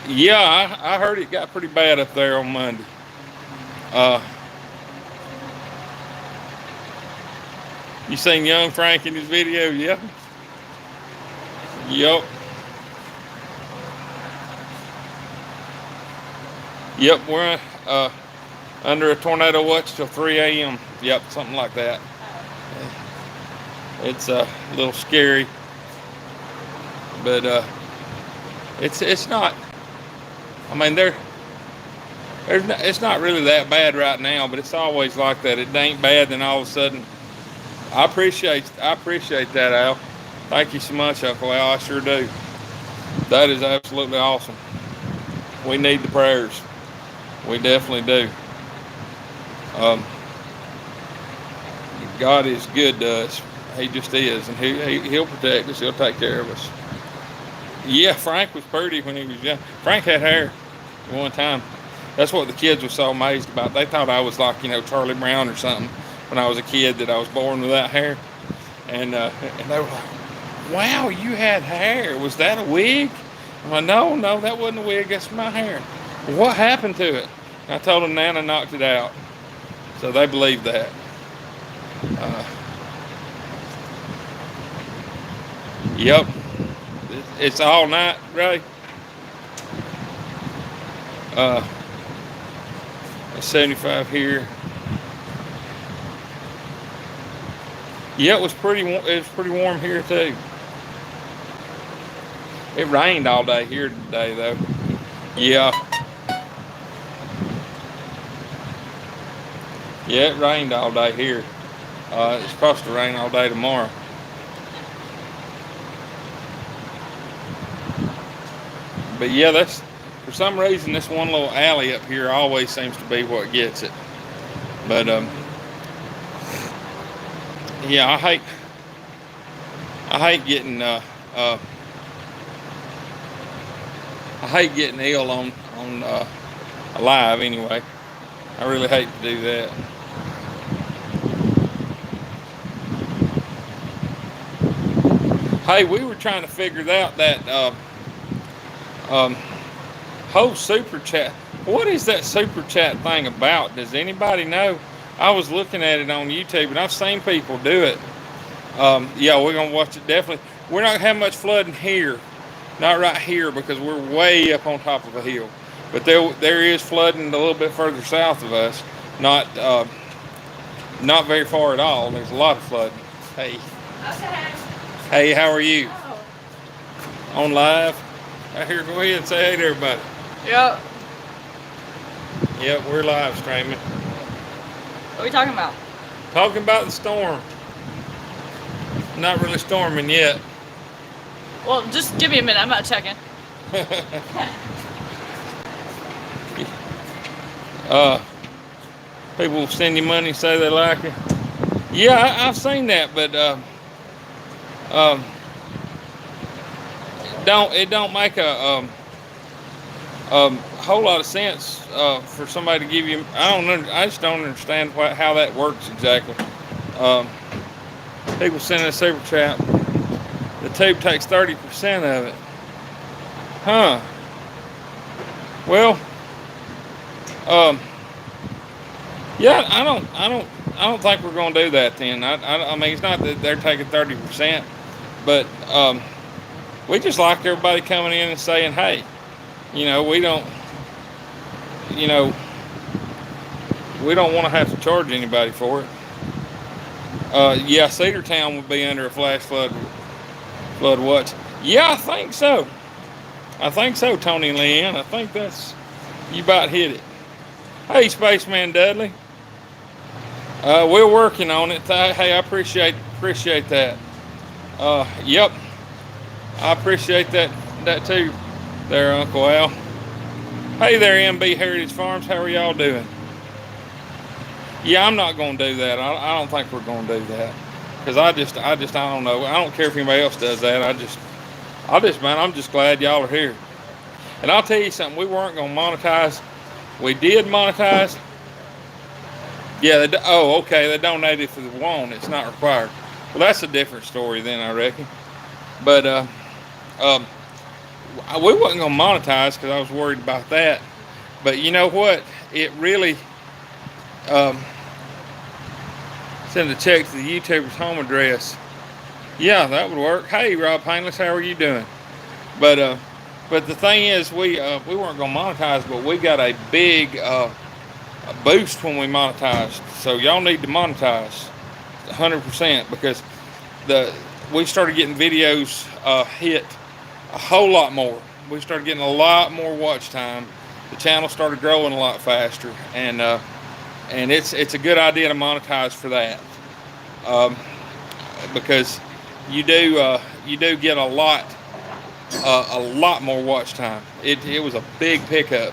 Yeah, I heard it got pretty bad up there on Monday. You seen young Frank in his video? Yeah. Yep. Yep, we're under a tornado watch till 3 a.m. Yep, something like that. It's a little scary, but it's not. I mean, it's not really that bad right now, but it's always like that. It ain't bad, then all of a sudden. I appreciate that, Al. Thank you so much, Uncle Al. I sure do. That is absolutely awesome. We need the prayers. We definitely do. God is good to us. He just is, and he'll protect us. He'll take care of us. Yeah, Frank was pretty when he was young. Frank had hair at one time. That's what the kids were so amazed about. They thought I was like, Charlie Brown or something when I was a kid, that I was born without hair. And they were like, wow, you had hair. Was that a wig? I'm like, no, that wasn't a wig. That's my hair. What happened to it? And I told them Nana knocked it out. So they believed that. Yep. It's all night, Ray. 75 here. Yeah, it was pretty warm here too. It rained all day here today though. Yeah. Yeah, it rained all day here. It's supposed to rain all day tomorrow. But yeah, that's for some reason this one little alley up here always seems to be what gets it. But yeah, I hate getting ill on live anyway. I really hate to do that. Hey, we were trying to figure out that whole super chat. What is that super chat thing about? Does anybody know? I was looking at it on YouTube and I've seen people do it. Yeah, we're gonna watch it definitely. We're not gonna have much flooding here, not right here because we're way up on top of a hill. But there is flooding a little bit further south of us. Not very far at all. There's a lot of flooding. Hey. Okay. Hey, how are you? Oh. On live? Right here, go ahead and say hey to everybody. Yep. Yep, we're live streaming. What are we talking about? Talking about the storm. Not really storming yet. Well, just give me a minute. I'm not checking. People send you money, say they like it. Yeah, I've seen that, but it don't make a whole lot of sense for somebody to give you. I just don't understand how that works exactly. People send a super chat. The tube takes 30% of it. Huh. Well, yeah, I don't think we're gonna do that then. I mean, it's not that they're taking 30%, but we just like everybody coming in and saying, hey, we don't want to have to charge anybody for it. Yeah, Cedartown would be under a flash flood watch. Yeah, I think so. Tony and Leanne. I think you about hit it. Hey, Spaceman Dudley. We're working on it. Hey, I appreciate that. Yep. I appreciate that too there, Uncle Al. Hey there, MB Heritage Farms. How are y'all doing? Yeah, I'm not going to do that. I don't think we're going to do that. Because I don't know. I don't care if anybody else does that. Man, I'm just glad y'all are here. And I'll tell you something. We weren't going to monetize. We did monetize. Yeah, okay. They donated for the WAN. It's not required. Well, that's a different story then, I reckon. But we wasn't going to monetize because I was worried about that. But you know what? It really send a check to the YouTuber's home address. Yeah, that would work. Hey, Rob Painless, how are you doing? But the thing is, we weren't going to monetize, but we got a big boost when we monetized. So y'all need to monetize 100% because we started getting videos hit a whole lot more. We started getting a lot more watch time. The channel started growing a lot faster, and it's a good idea to monetize for that, because you do get a lot more watch time. It was a big pickup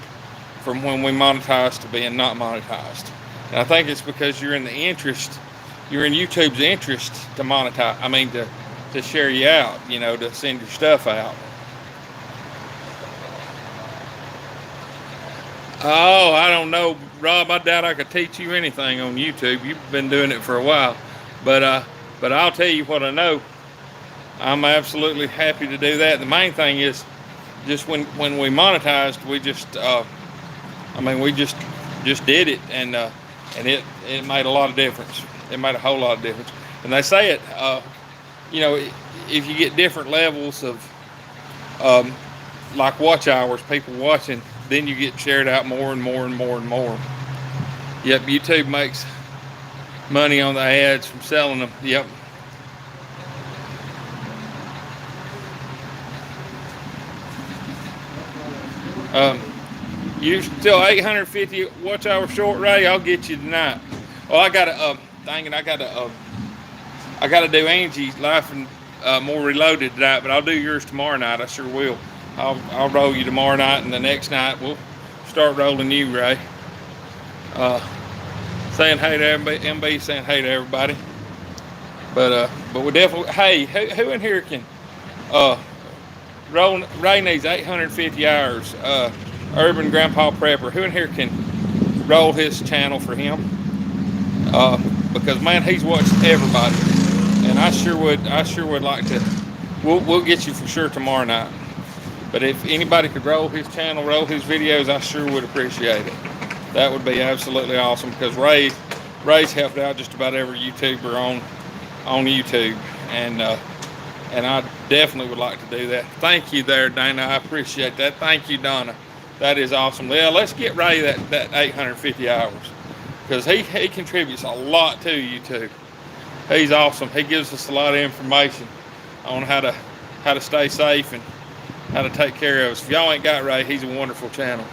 from when we monetized to being not monetized, and I think it's because you're in YouTube's interest to monetize. I mean to share you out, to send your stuff out. Oh, I don't know, Rob. I doubt I could teach you anything on YouTube. You've been doing it for a while, but I'll tell you what I know. I'm absolutely happy to do that. The main thing is just when we monetized, we just did it, and it made a lot of difference. It made a whole lot of difference. And they say it, if you get different levels of like watch hours, people watching, then you get shared out more and more and more and more. Yep, YouTube makes money on the ads from selling them. Yep. You're still 850 watch hours short, Ray. I'll get you tonight. Oh, I got to I got to do Angie's Life and More Reloaded tonight, but I'll do yours tomorrow night. I sure will. I'll roll you tomorrow night, and the next night we'll start rolling you, Ray. Saying hey to everybody, MB saying hey to everybody. But we definitely, hey, who in here can roll? Ray needs 850 hours. Urban Grandpa Prepper. Who in here can roll his channel for him? Because man, he's watched everybody, and I sure would like to. We'll get you for sure tomorrow night. But if anybody could roll his channel, roll his videos, I sure would appreciate it. That would be absolutely awesome, because Ray's helped out just about every YouTuber on YouTube, and I definitely would like to do that. Thank you there, Dana. I appreciate that. Thank you, Donna. That is awesome. Yeah, let's get Ray that 850 hours, because he contributes a lot to YouTube. He's awesome. He gives us a lot of information on how to stay safe and how to take care of us. If y'all ain't got Ray, he's a wonderful channel.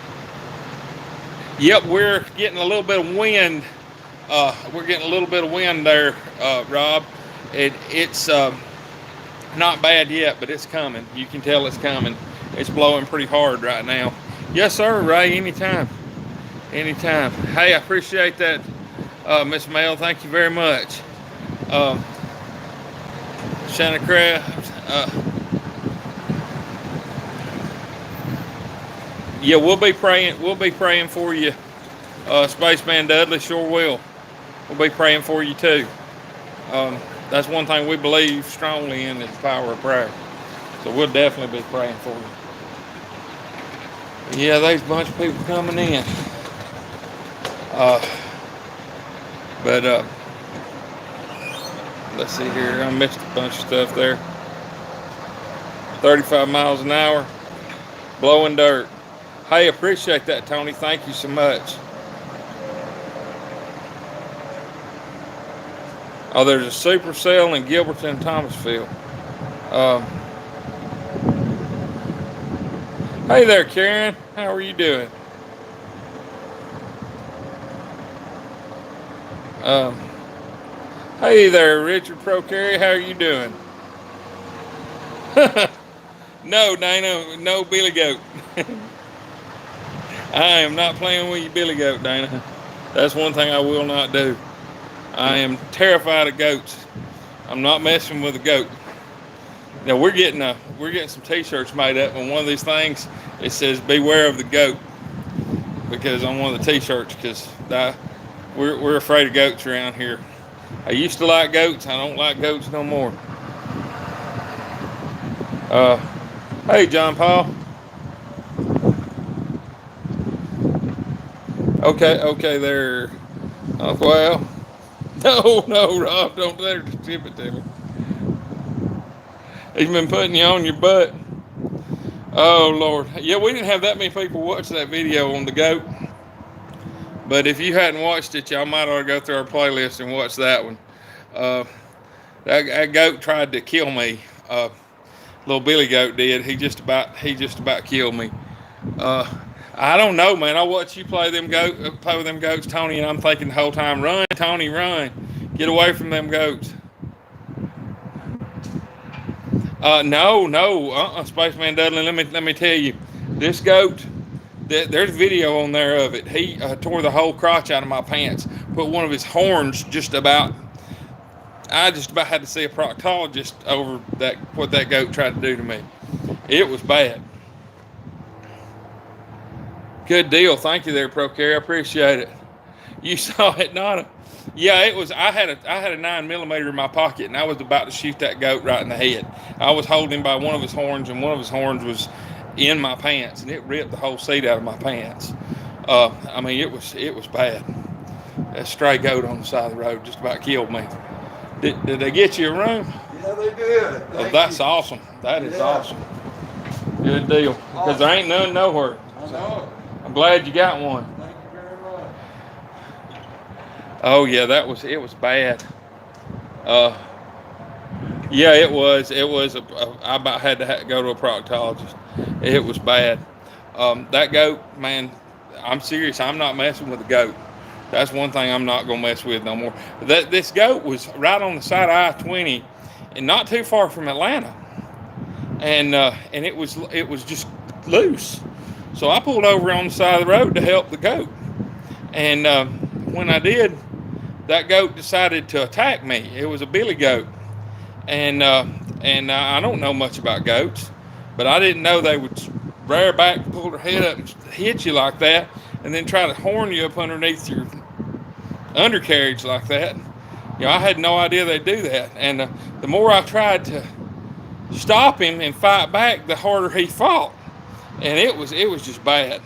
Yep, we're getting a little bit of wind. We're getting a little bit of wind there, Rob. It's not bad yet, but it's coming. You can tell it's coming. It's blowing pretty hard right now. Yes, sir, Ray. Anytime. Anytime. Hey, I appreciate that, Miss Mel. Thank you very much. Shanna Craft. Yeah, we'll be praying. We'll be praying for you, Spaceman Dudley. Sure will. We'll be praying for you too. That's one thing we believe strongly in, is the power of prayer. So we'll definitely be praying for you. Yeah, there's a bunch of people coming in. Let's see here. I missed a bunch of stuff there. 35 miles an hour, blowing dirt. Hey, appreciate that, Tony. Thank you so much. Oh, there's a supercell in Gilberton and Thomasville. Hey there, Karen. How are you doing? Hey there, Richard Procary. How are you doing? No, Dana. No, Billy Goat. I am not playing with you, Billy Goat, Dana. That's one thing I will not do. I am terrified of goats. I'm not messing with a goat. Now we're getting some T-shirts made up, and one of these things, it says "Beware of the goat," because on one of the T-shirts, because we're afraid of goats around here. I used to like goats. I don't like goats no more. Hey, John Paul. Okay, there. Well, no, Rob, don't let her tip it to me. He's been putting you on your butt. Oh, Lord. Yeah, we didn't have that many people watch that video on the goat. But if you hadn't watched it, y'all might ought to go through our playlist and watch that one. That goat tried to kill me. Little Billy Goat did. He just about killed me. I don't know, man. I watch you play with them goats, Tony, and I'm thinking the whole time, run, Tony, run. Get away from them goats. No, Spaceman Dudley, let me tell you, this goat, there's video on there of it. He tore the whole crotch out of my pants, put one of his horns I just about had to see a proctologist over what that goat tried to do to me. It was bad. Good deal. Thank you there, Procare. I appreciate it. You saw it, Nana. Yeah, it was. I had a 9mm in my pocket, and I was about to shoot that goat right in the head. I was holding him by one of his horns, and one of his horns was in my pants, and it ripped the whole seat out of my pants. I mean, it was bad. That stray goat on the side of the road just about killed me. Did they get you a room? Yeah, they did. Oh, that's awesome. That is awesome. Good deal. Because there ain't none nowhere. I know. I'm glad you got one. Thank you very much. Oh yeah, it was bad. Yeah, it was. I about had to go to a proctologist. It was bad. That goat, man, I'm serious. I'm not messing with a goat. That's one thing I'm not gonna mess with no more. This goat was right on the side of I-20, and not too far from Atlanta, and it was just loose. So I pulled over on the side of the road to help the goat, and when I did, that goat decided to attack me. It was a billy goat, and I don't know much about goats, but I didn't know they would rear back, pull their head up, and hit you like that, and then try to horn you up underneath your undercarriage like that. I had no idea they'd do that, and the more I tried to stop him and fight back, the harder he fought, and it was just bad.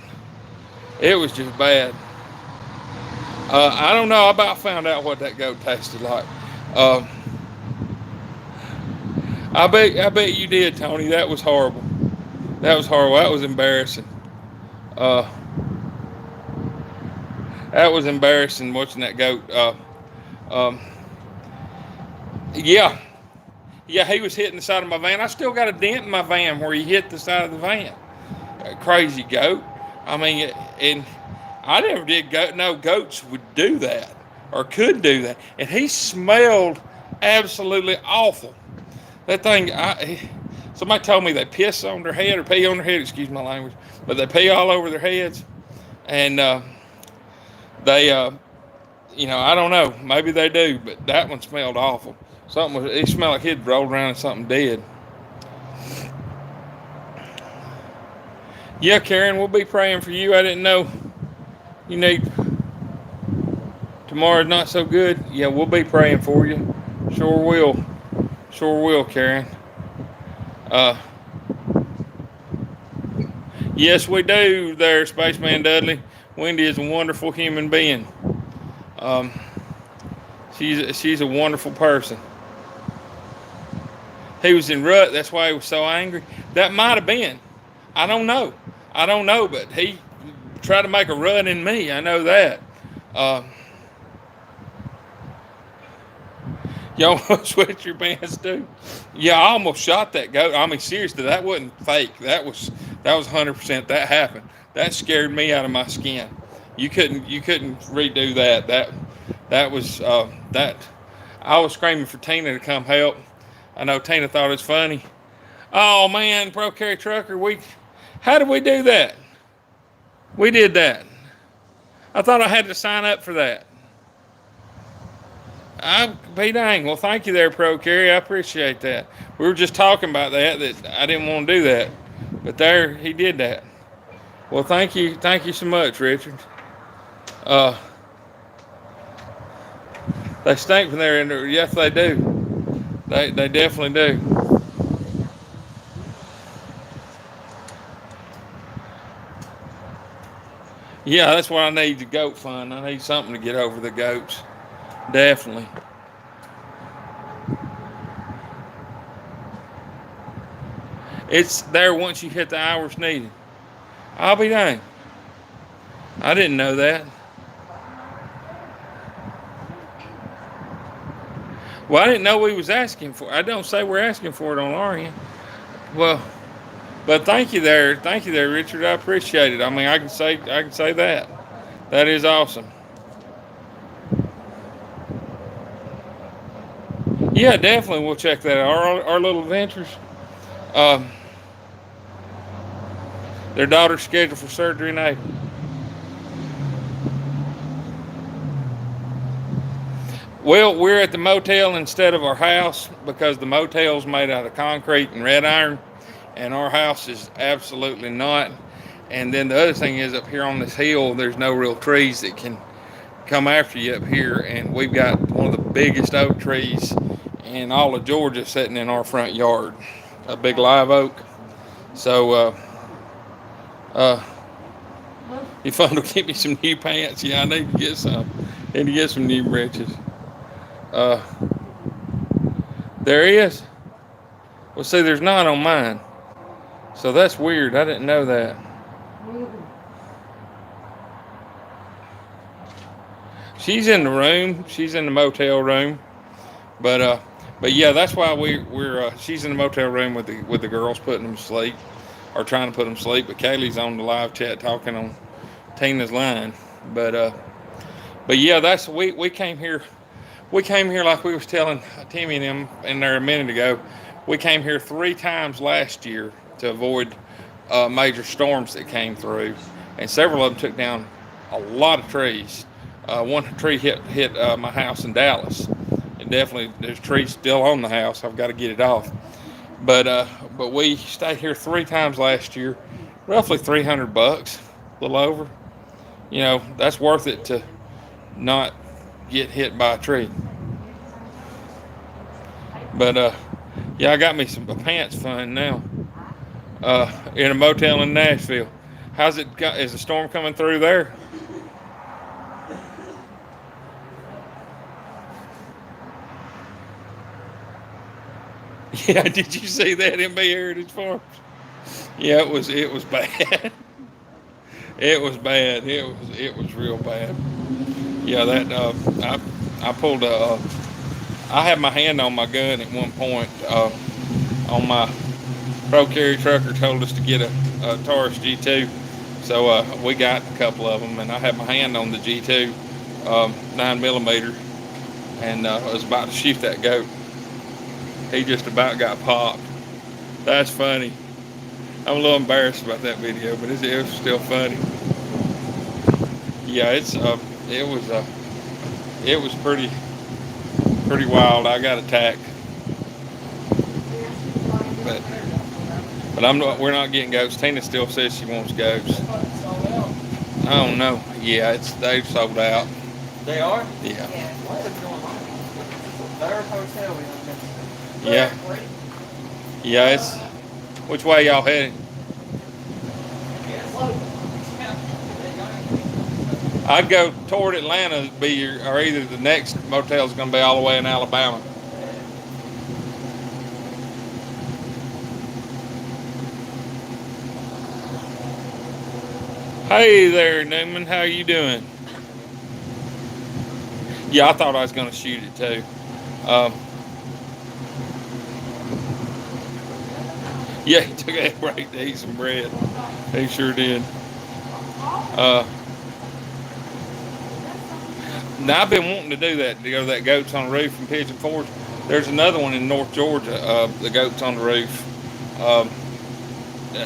It was just bad. I don't know. I about found out what that goat tasted like. I bet you did, Tony. That was horrible. That was horrible. That was embarrassing. That was embarrassing watching that goat. Yeah, he was hitting the side of my van. I still got a dent in my van where he hit the side of the van. Crazy goat. I mean, and I never did know goats would do that or could do that. And he smelled absolutely awful. That thing, somebody told me they piss on their head or pee on their head, excuse my language, but they pee all over their heads. And they, I don't know, maybe they do, but that one smelled awful. It smelled like he'd rolled around in something dead. Yeah, Karen, we'll be praying for you. I didn't know you need, tomorrow's not so good. Yeah, we'll be praying for you. Sure will, Karen. Yes, we do there, Spaceman Dudley. Wendy is a wonderful human being. She's a wonderful person. He was in rut, that's why he was so angry. That might have been. I don't know, but he tried to make a run in me. I know that. Y'all want to sweat your pants too? Yeah, I almost shot that goat. I mean, seriously, that wasn't fake. That was 100%. That happened. That scared me out of my skin. You couldn't redo that. That was that. I was screaming for Tina to come help. I know Tina thought it was funny. Oh man, Pro Carry Trucker, how did we do that? We did that. I thought I had to sign up for that. I'll be dang. Well, thank you there, Pro Carry. I appreciate that. We were just talking about that I didn't want to do that. But there, he did that. Well, thank you so much, Richard. They stink from there, and yes, they do. They definitely do. Yeah, that's why I need the goat fund. I need something to get over the goats. Definitely. It's there once you hit the hours needed. I'll be dang. I didn't know that. Well, I didn't know we was asking for it. I don't say we're asking for it on our end. Well, but thank you there, Richard. I appreciate it. I mean, I can say that. That is awesome. Yeah, definitely. We'll check that out. Our little adventures. Their daughter's scheduled for surgery in April. Well, we're at the motel instead of our house because the motel's made out of concrete and red iron, and our house is absolutely not. And then the other thing is, up here on this hill, there's no real trees that can come after you up here, and we've got one of the biggest oak trees in all of Georgia sitting in our front yard, a big live oak. So you fun to get me some new pants. Yeah, I need to get some. Need to get some new breeches. There he is. Well, see, there's not on mine, so that's weird. I didn't know that. She's in the room. She's in the motel room, but yeah, that's why we're she's in the motel room with the girls, putting them to sleep or trying to put them to sleep. But Kaylee's on the live chat talking on Tina's line. But But yeah, that's we came here. We came here like we was telling Timmy and them in there a minute ago. We came here 3 times last year to avoid major storms that came through, and several of them took down a lot of trees. One tree hit my house in Dallas, and definitely there's trees still on the house. I've got to get it off. But we stayed here 3 times last year, roughly $300, a little over. You know, that's worth it to not get hit by a tree. But yeah, I got me some pants fun now. In a motel in Nashville. How's it? Is the storm coming through there? Yeah, did you see that in Bay Heritage Farms? Yeah, it was bad. It was bad. It was real bad. Yeah, that I pulled a. I had my hand on my gun at one point. On my Pro Carry trucker told us to get a Taurus G2, so we got a couple of them, and I had my hand on the G2 9mm, and I was about to shoot that goat. He just about got popped. That's funny. I'm a little embarrassed about that video, but it was still funny. Yeah, it was pretty wild. I got attacked, but we're not getting goats. Tina still says she wants goats. I don't know. Yeah, they've sold out. They are? Yeah. What is going on? Third hotel we don't get. Yeah. Yeah, which way y'all heading? I'd go toward Atlanta, or either the next motel's gonna be all the way in Alabama. Hey there, Newman, how you doing? Yeah, I thought I was gonna shoot it too. Yeah, he took a break to eat some bread. He sure did. Now I've been wanting to do that, to go to that Goats on the Roof in Pigeon Forge. There's another one in North Georgia, the Goats on the Roof,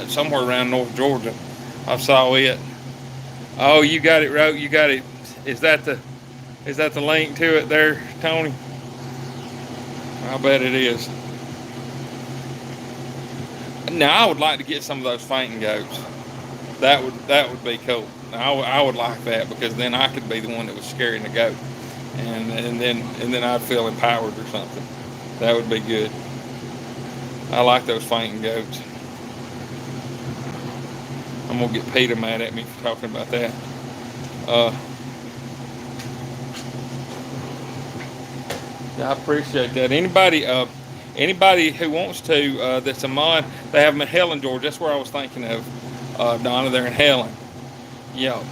somewhere around North Georgia. I saw it. Oh, you got it, Ro. You got it. Is that the link to it there, Tony? I bet it is. Now I would like to get some of those fainting goats. That would be cool. I would like that, because then I could be the one that was scaring the goat, and then I'd feel empowered or something. That would be good. I like those fainting goats. I'm gonna get Peter mad at me for talking about that. Yeah, I appreciate that. Anybody who wants to, that's a mod, they have them in Helen, Georgia. That's where I was thinking of, Donna. They're in Helen. Yeah.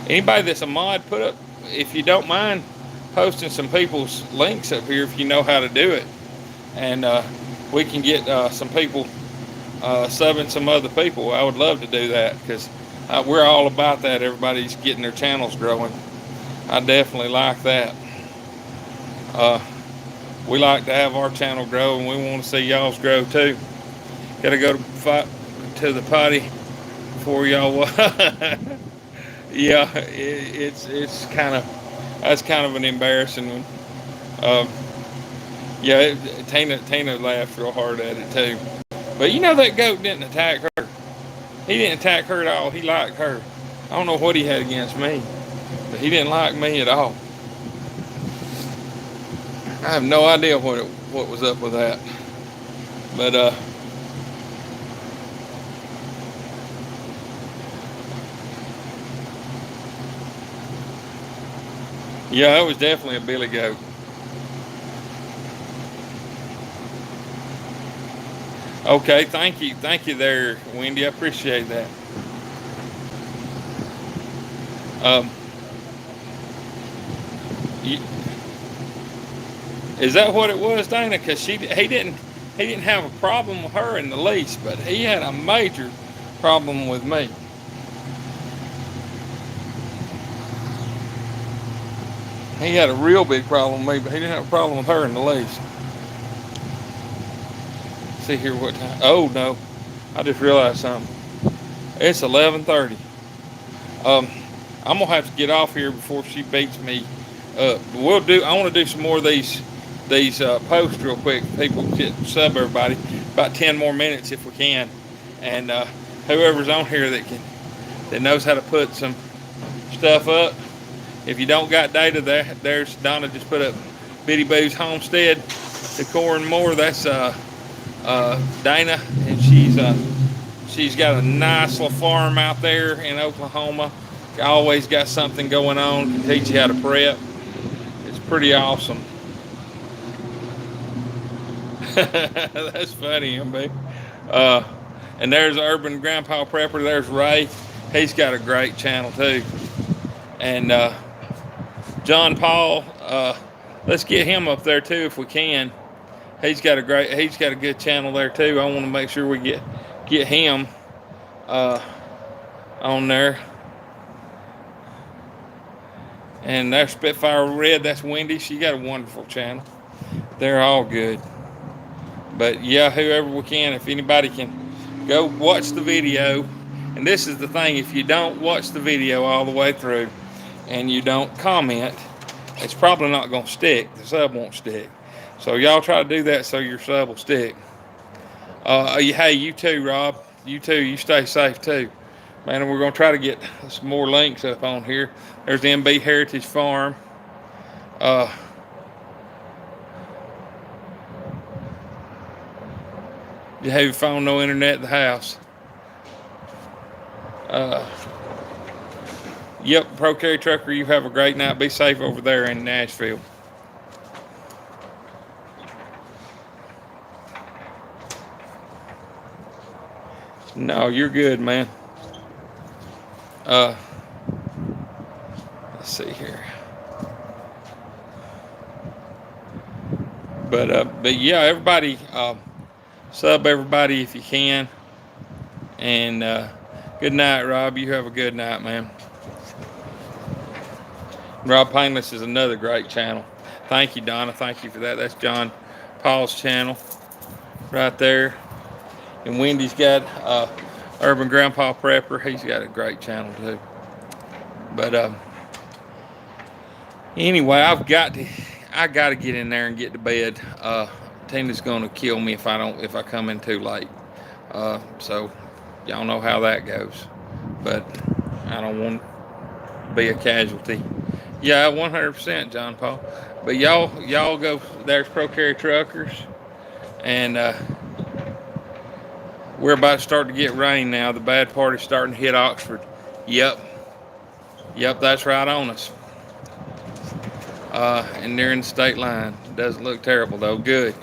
Anybody that's a mod, put up, if you don't mind, posting some people's links up here if you know how to do it, and we can get some people subbing some other people. I would love to do that, because we're all about that. Everybody's getting their channels growing. I definitely like that. We like to have our channel grow, and we want to see y'all's grow too. Gotta go to the potty before y'all. Yeah, it's kind of, that's kind of an embarrassing one. Yeah, Tina laughed real hard at it too. But you know, that goat didn't attack her. He didn't attack her at all. He liked her. I don't know what he had against me, but he didn't like me at all. I have no idea what was up with that, but yeah, it was definitely a billy goat. Okay, thank you there, Wendy. I appreciate that. Is that what it was, Dana? Because he didn't have a problem with her in the least, but he had a major problem with me. He had a real big problem with me, but he didn't have a problem with her in the least. See here what time. Oh no, I just realized something. It's 11:30. I'm gonna have to get off here before she beats me up. We'll do. I want to do some more of these posts real quick. People get sub everybody about 10 more minutes if we can, and whoever's on here that knows how to put some stuff up. If you don't got data, there's Donna just put up Bitty Boo's homestead, Decor and more. That's Dana, and she's got a nice little farm out there in Oklahoma. Always got something going on. Can teach you how to prep. It's pretty awesome. That's funny, MB. And there's Urban Grandpa Prepper. There's Ray. He's got a great channel too. And John Paul, let's get him up there too if we can. He's got a good channel there too. I want to make sure we get him on there. And there's Spitfire Red. That's Wendy. She got a wonderful channel. They're all good. But yeah, whoever we can, if anybody can go watch the video. And this is the thing, if you don't watch the video all the way through and you don't comment, it's probably not going to stick. The sub won't stick. So y'all try to do that so your sub will stick. Hey, you too, Rob. You too. You stay safe too. Man, we're going to try to get some more links up on here. There's the MB Heritage Farm. You have your phone, no internet at the house. Yep, Pro Carry Trucker, you have a great night. Be safe over there in Nashville. No, you're good, man. Let's see here. But yeah, everybody, sub everybody if you can. And good night, Rob. You have a good night, man. Rob Painless is another great channel. Thank you, Donna. Thank you for that. That's John Paul's channel right there. And Wendy's got Urban Grandpa Prepper. He's got a great channel too. But anyway, I got to get in there and get to bed. Tina's gonna kill me if I come in too late. So y'all know how that goes. But I don't want to be a casualty. Yeah, 100%, John Paul. But y'all go. There's Pro Carry Truckers, and we're about to start to get rain now. The bad part is starting to hit Oxford. Yep, that's right on us. And near in the state line. Doesn't look terrible though. Good.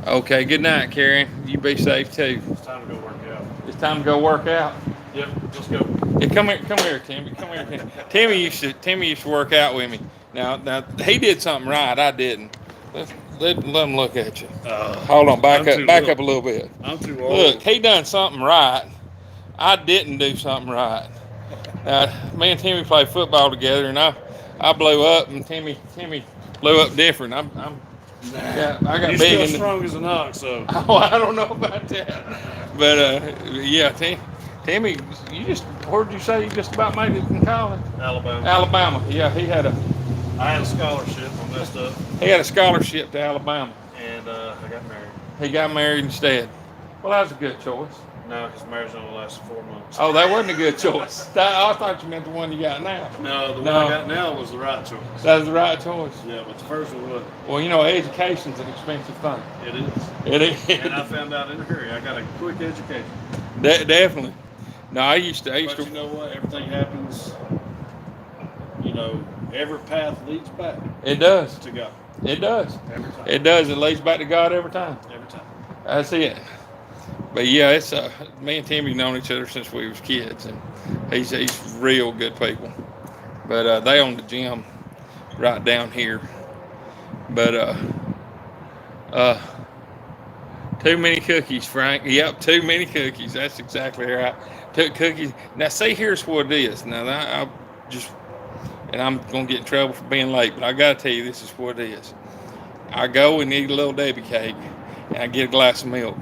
Okay, good night, Karen. You be safe too. It's time to go work out. It's time to go work out. Yep, let's go. Yeah, come here, Timmy. Come here, Timmy. Timmy used to work out with me. Now he did something right. I didn't. Let him look at you. Hold on, back up a little bit. I'm too old. Look, he done something right. I didn't do something right. Me and Timmy played football together, and I blew up, and Timmy blew up different. I got He's big. still strong as an ox, so. Oh, I don't know about that. But yeah, Timmy, where'd you say you just about made it in college? Alabama. Yeah, I had a scholarship. I messed up. He had a scholarship to Alabama. And I got married. He got married instead. Well, that was a good choice. No, because marriage only lasted 4 months. Oh, that wasn't a good choice. I thought you meant the one you got now. No, the one I got now was the right choice. That was the right choice. Yeah, but the first one wasn't. Well, education's an expensive thing. It is. It is. And I found out in a hurry. I got a quick education. Definitely. No, I used But to. you know what? Everything happens. Every path leads back It does. to God. It does. Every time. It does. It leads back to God every time. Every time. That's it. But yeah, it's me and Timmy known each other since we was kids, and he's real good people. But they own the gym right down here. But too many cookies, Frank. Yep, too many cookies. That's exactly right. Took cookies. Now see, here's what it is. Now I just and I'm gonna get in trouble for being late, but I gotta tell you, this is what it is. I go and eat a little Debbie cake, and I get a glass of milk,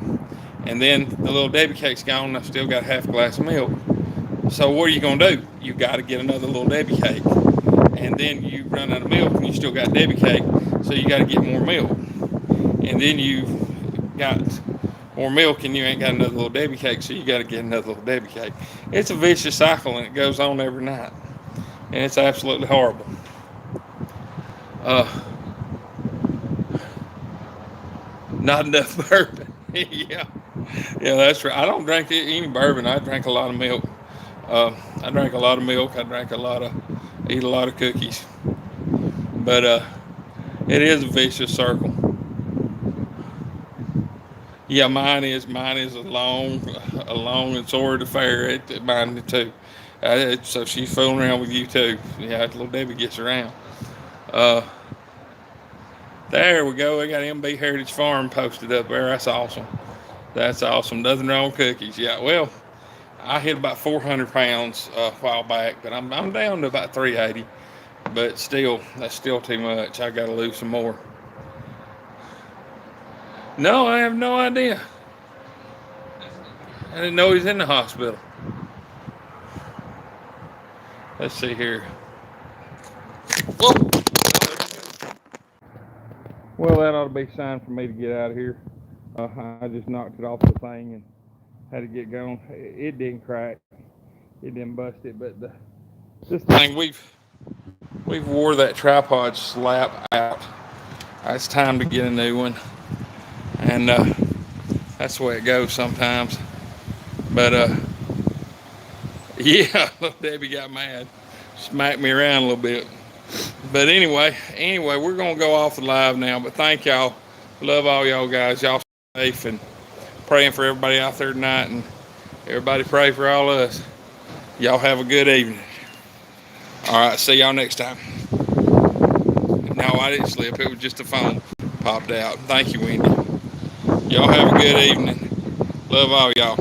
and then the little Debbie cake's gone, and I've still got half a glass of milk. So what are you gonna do? You got to get another little Debbie cake, and then you run out of milk, and you still got Debbie cake, so you got to get more milk, and then you got more milk, and you ain't got another little Debbie cake, so you got to get another little Debbie cake. It's a vicious cycle, and it goes on every night, and it's absolutely horrible. Not enough bourbon. Yeah, that's right. I don't drink any bourbon. I drink a lot of milk. I drank a lot of milk. Eat a lot of cookies. But it is a vicious circle. Yeah, mine is a long and sordid affair. Mine too. So she's fooling around with you too. Yeah, little Debbie gets around. There we go. I got MB Heritage Farm posted up there. That's awesome. That's awesome. Nothing wrong with cookies. Yeah, well, I hit about 400 pounds a while back, but I'm down to about 380. But still, that's still too much. I got to lose some more. No, I have no idea. I didn't know he's in the hospital. Let's see here. Whoa. Well, that ought to be a sign for me to get out of here. I just knocked it off the thing and had to get going. It didn't crack. It didn't bust it, but this thing, we've wore that tripod slap out. It's time to get a new one. And that's the way it goes sometimes. But yeah, little Debbie got mad. Smacked me around a little bit. But anyway, we're gonna go off the live now. But thank y'all. Love all y'all guys. Y'all safe and praying for everybody out there tonight, and everybody pray for all of us. Y'all have a good evening. All right, see y'all next time. No, I didn't slip. It was just the phone popped out. Thank you, Wendy. Y'all have a good evening. Love all y'all.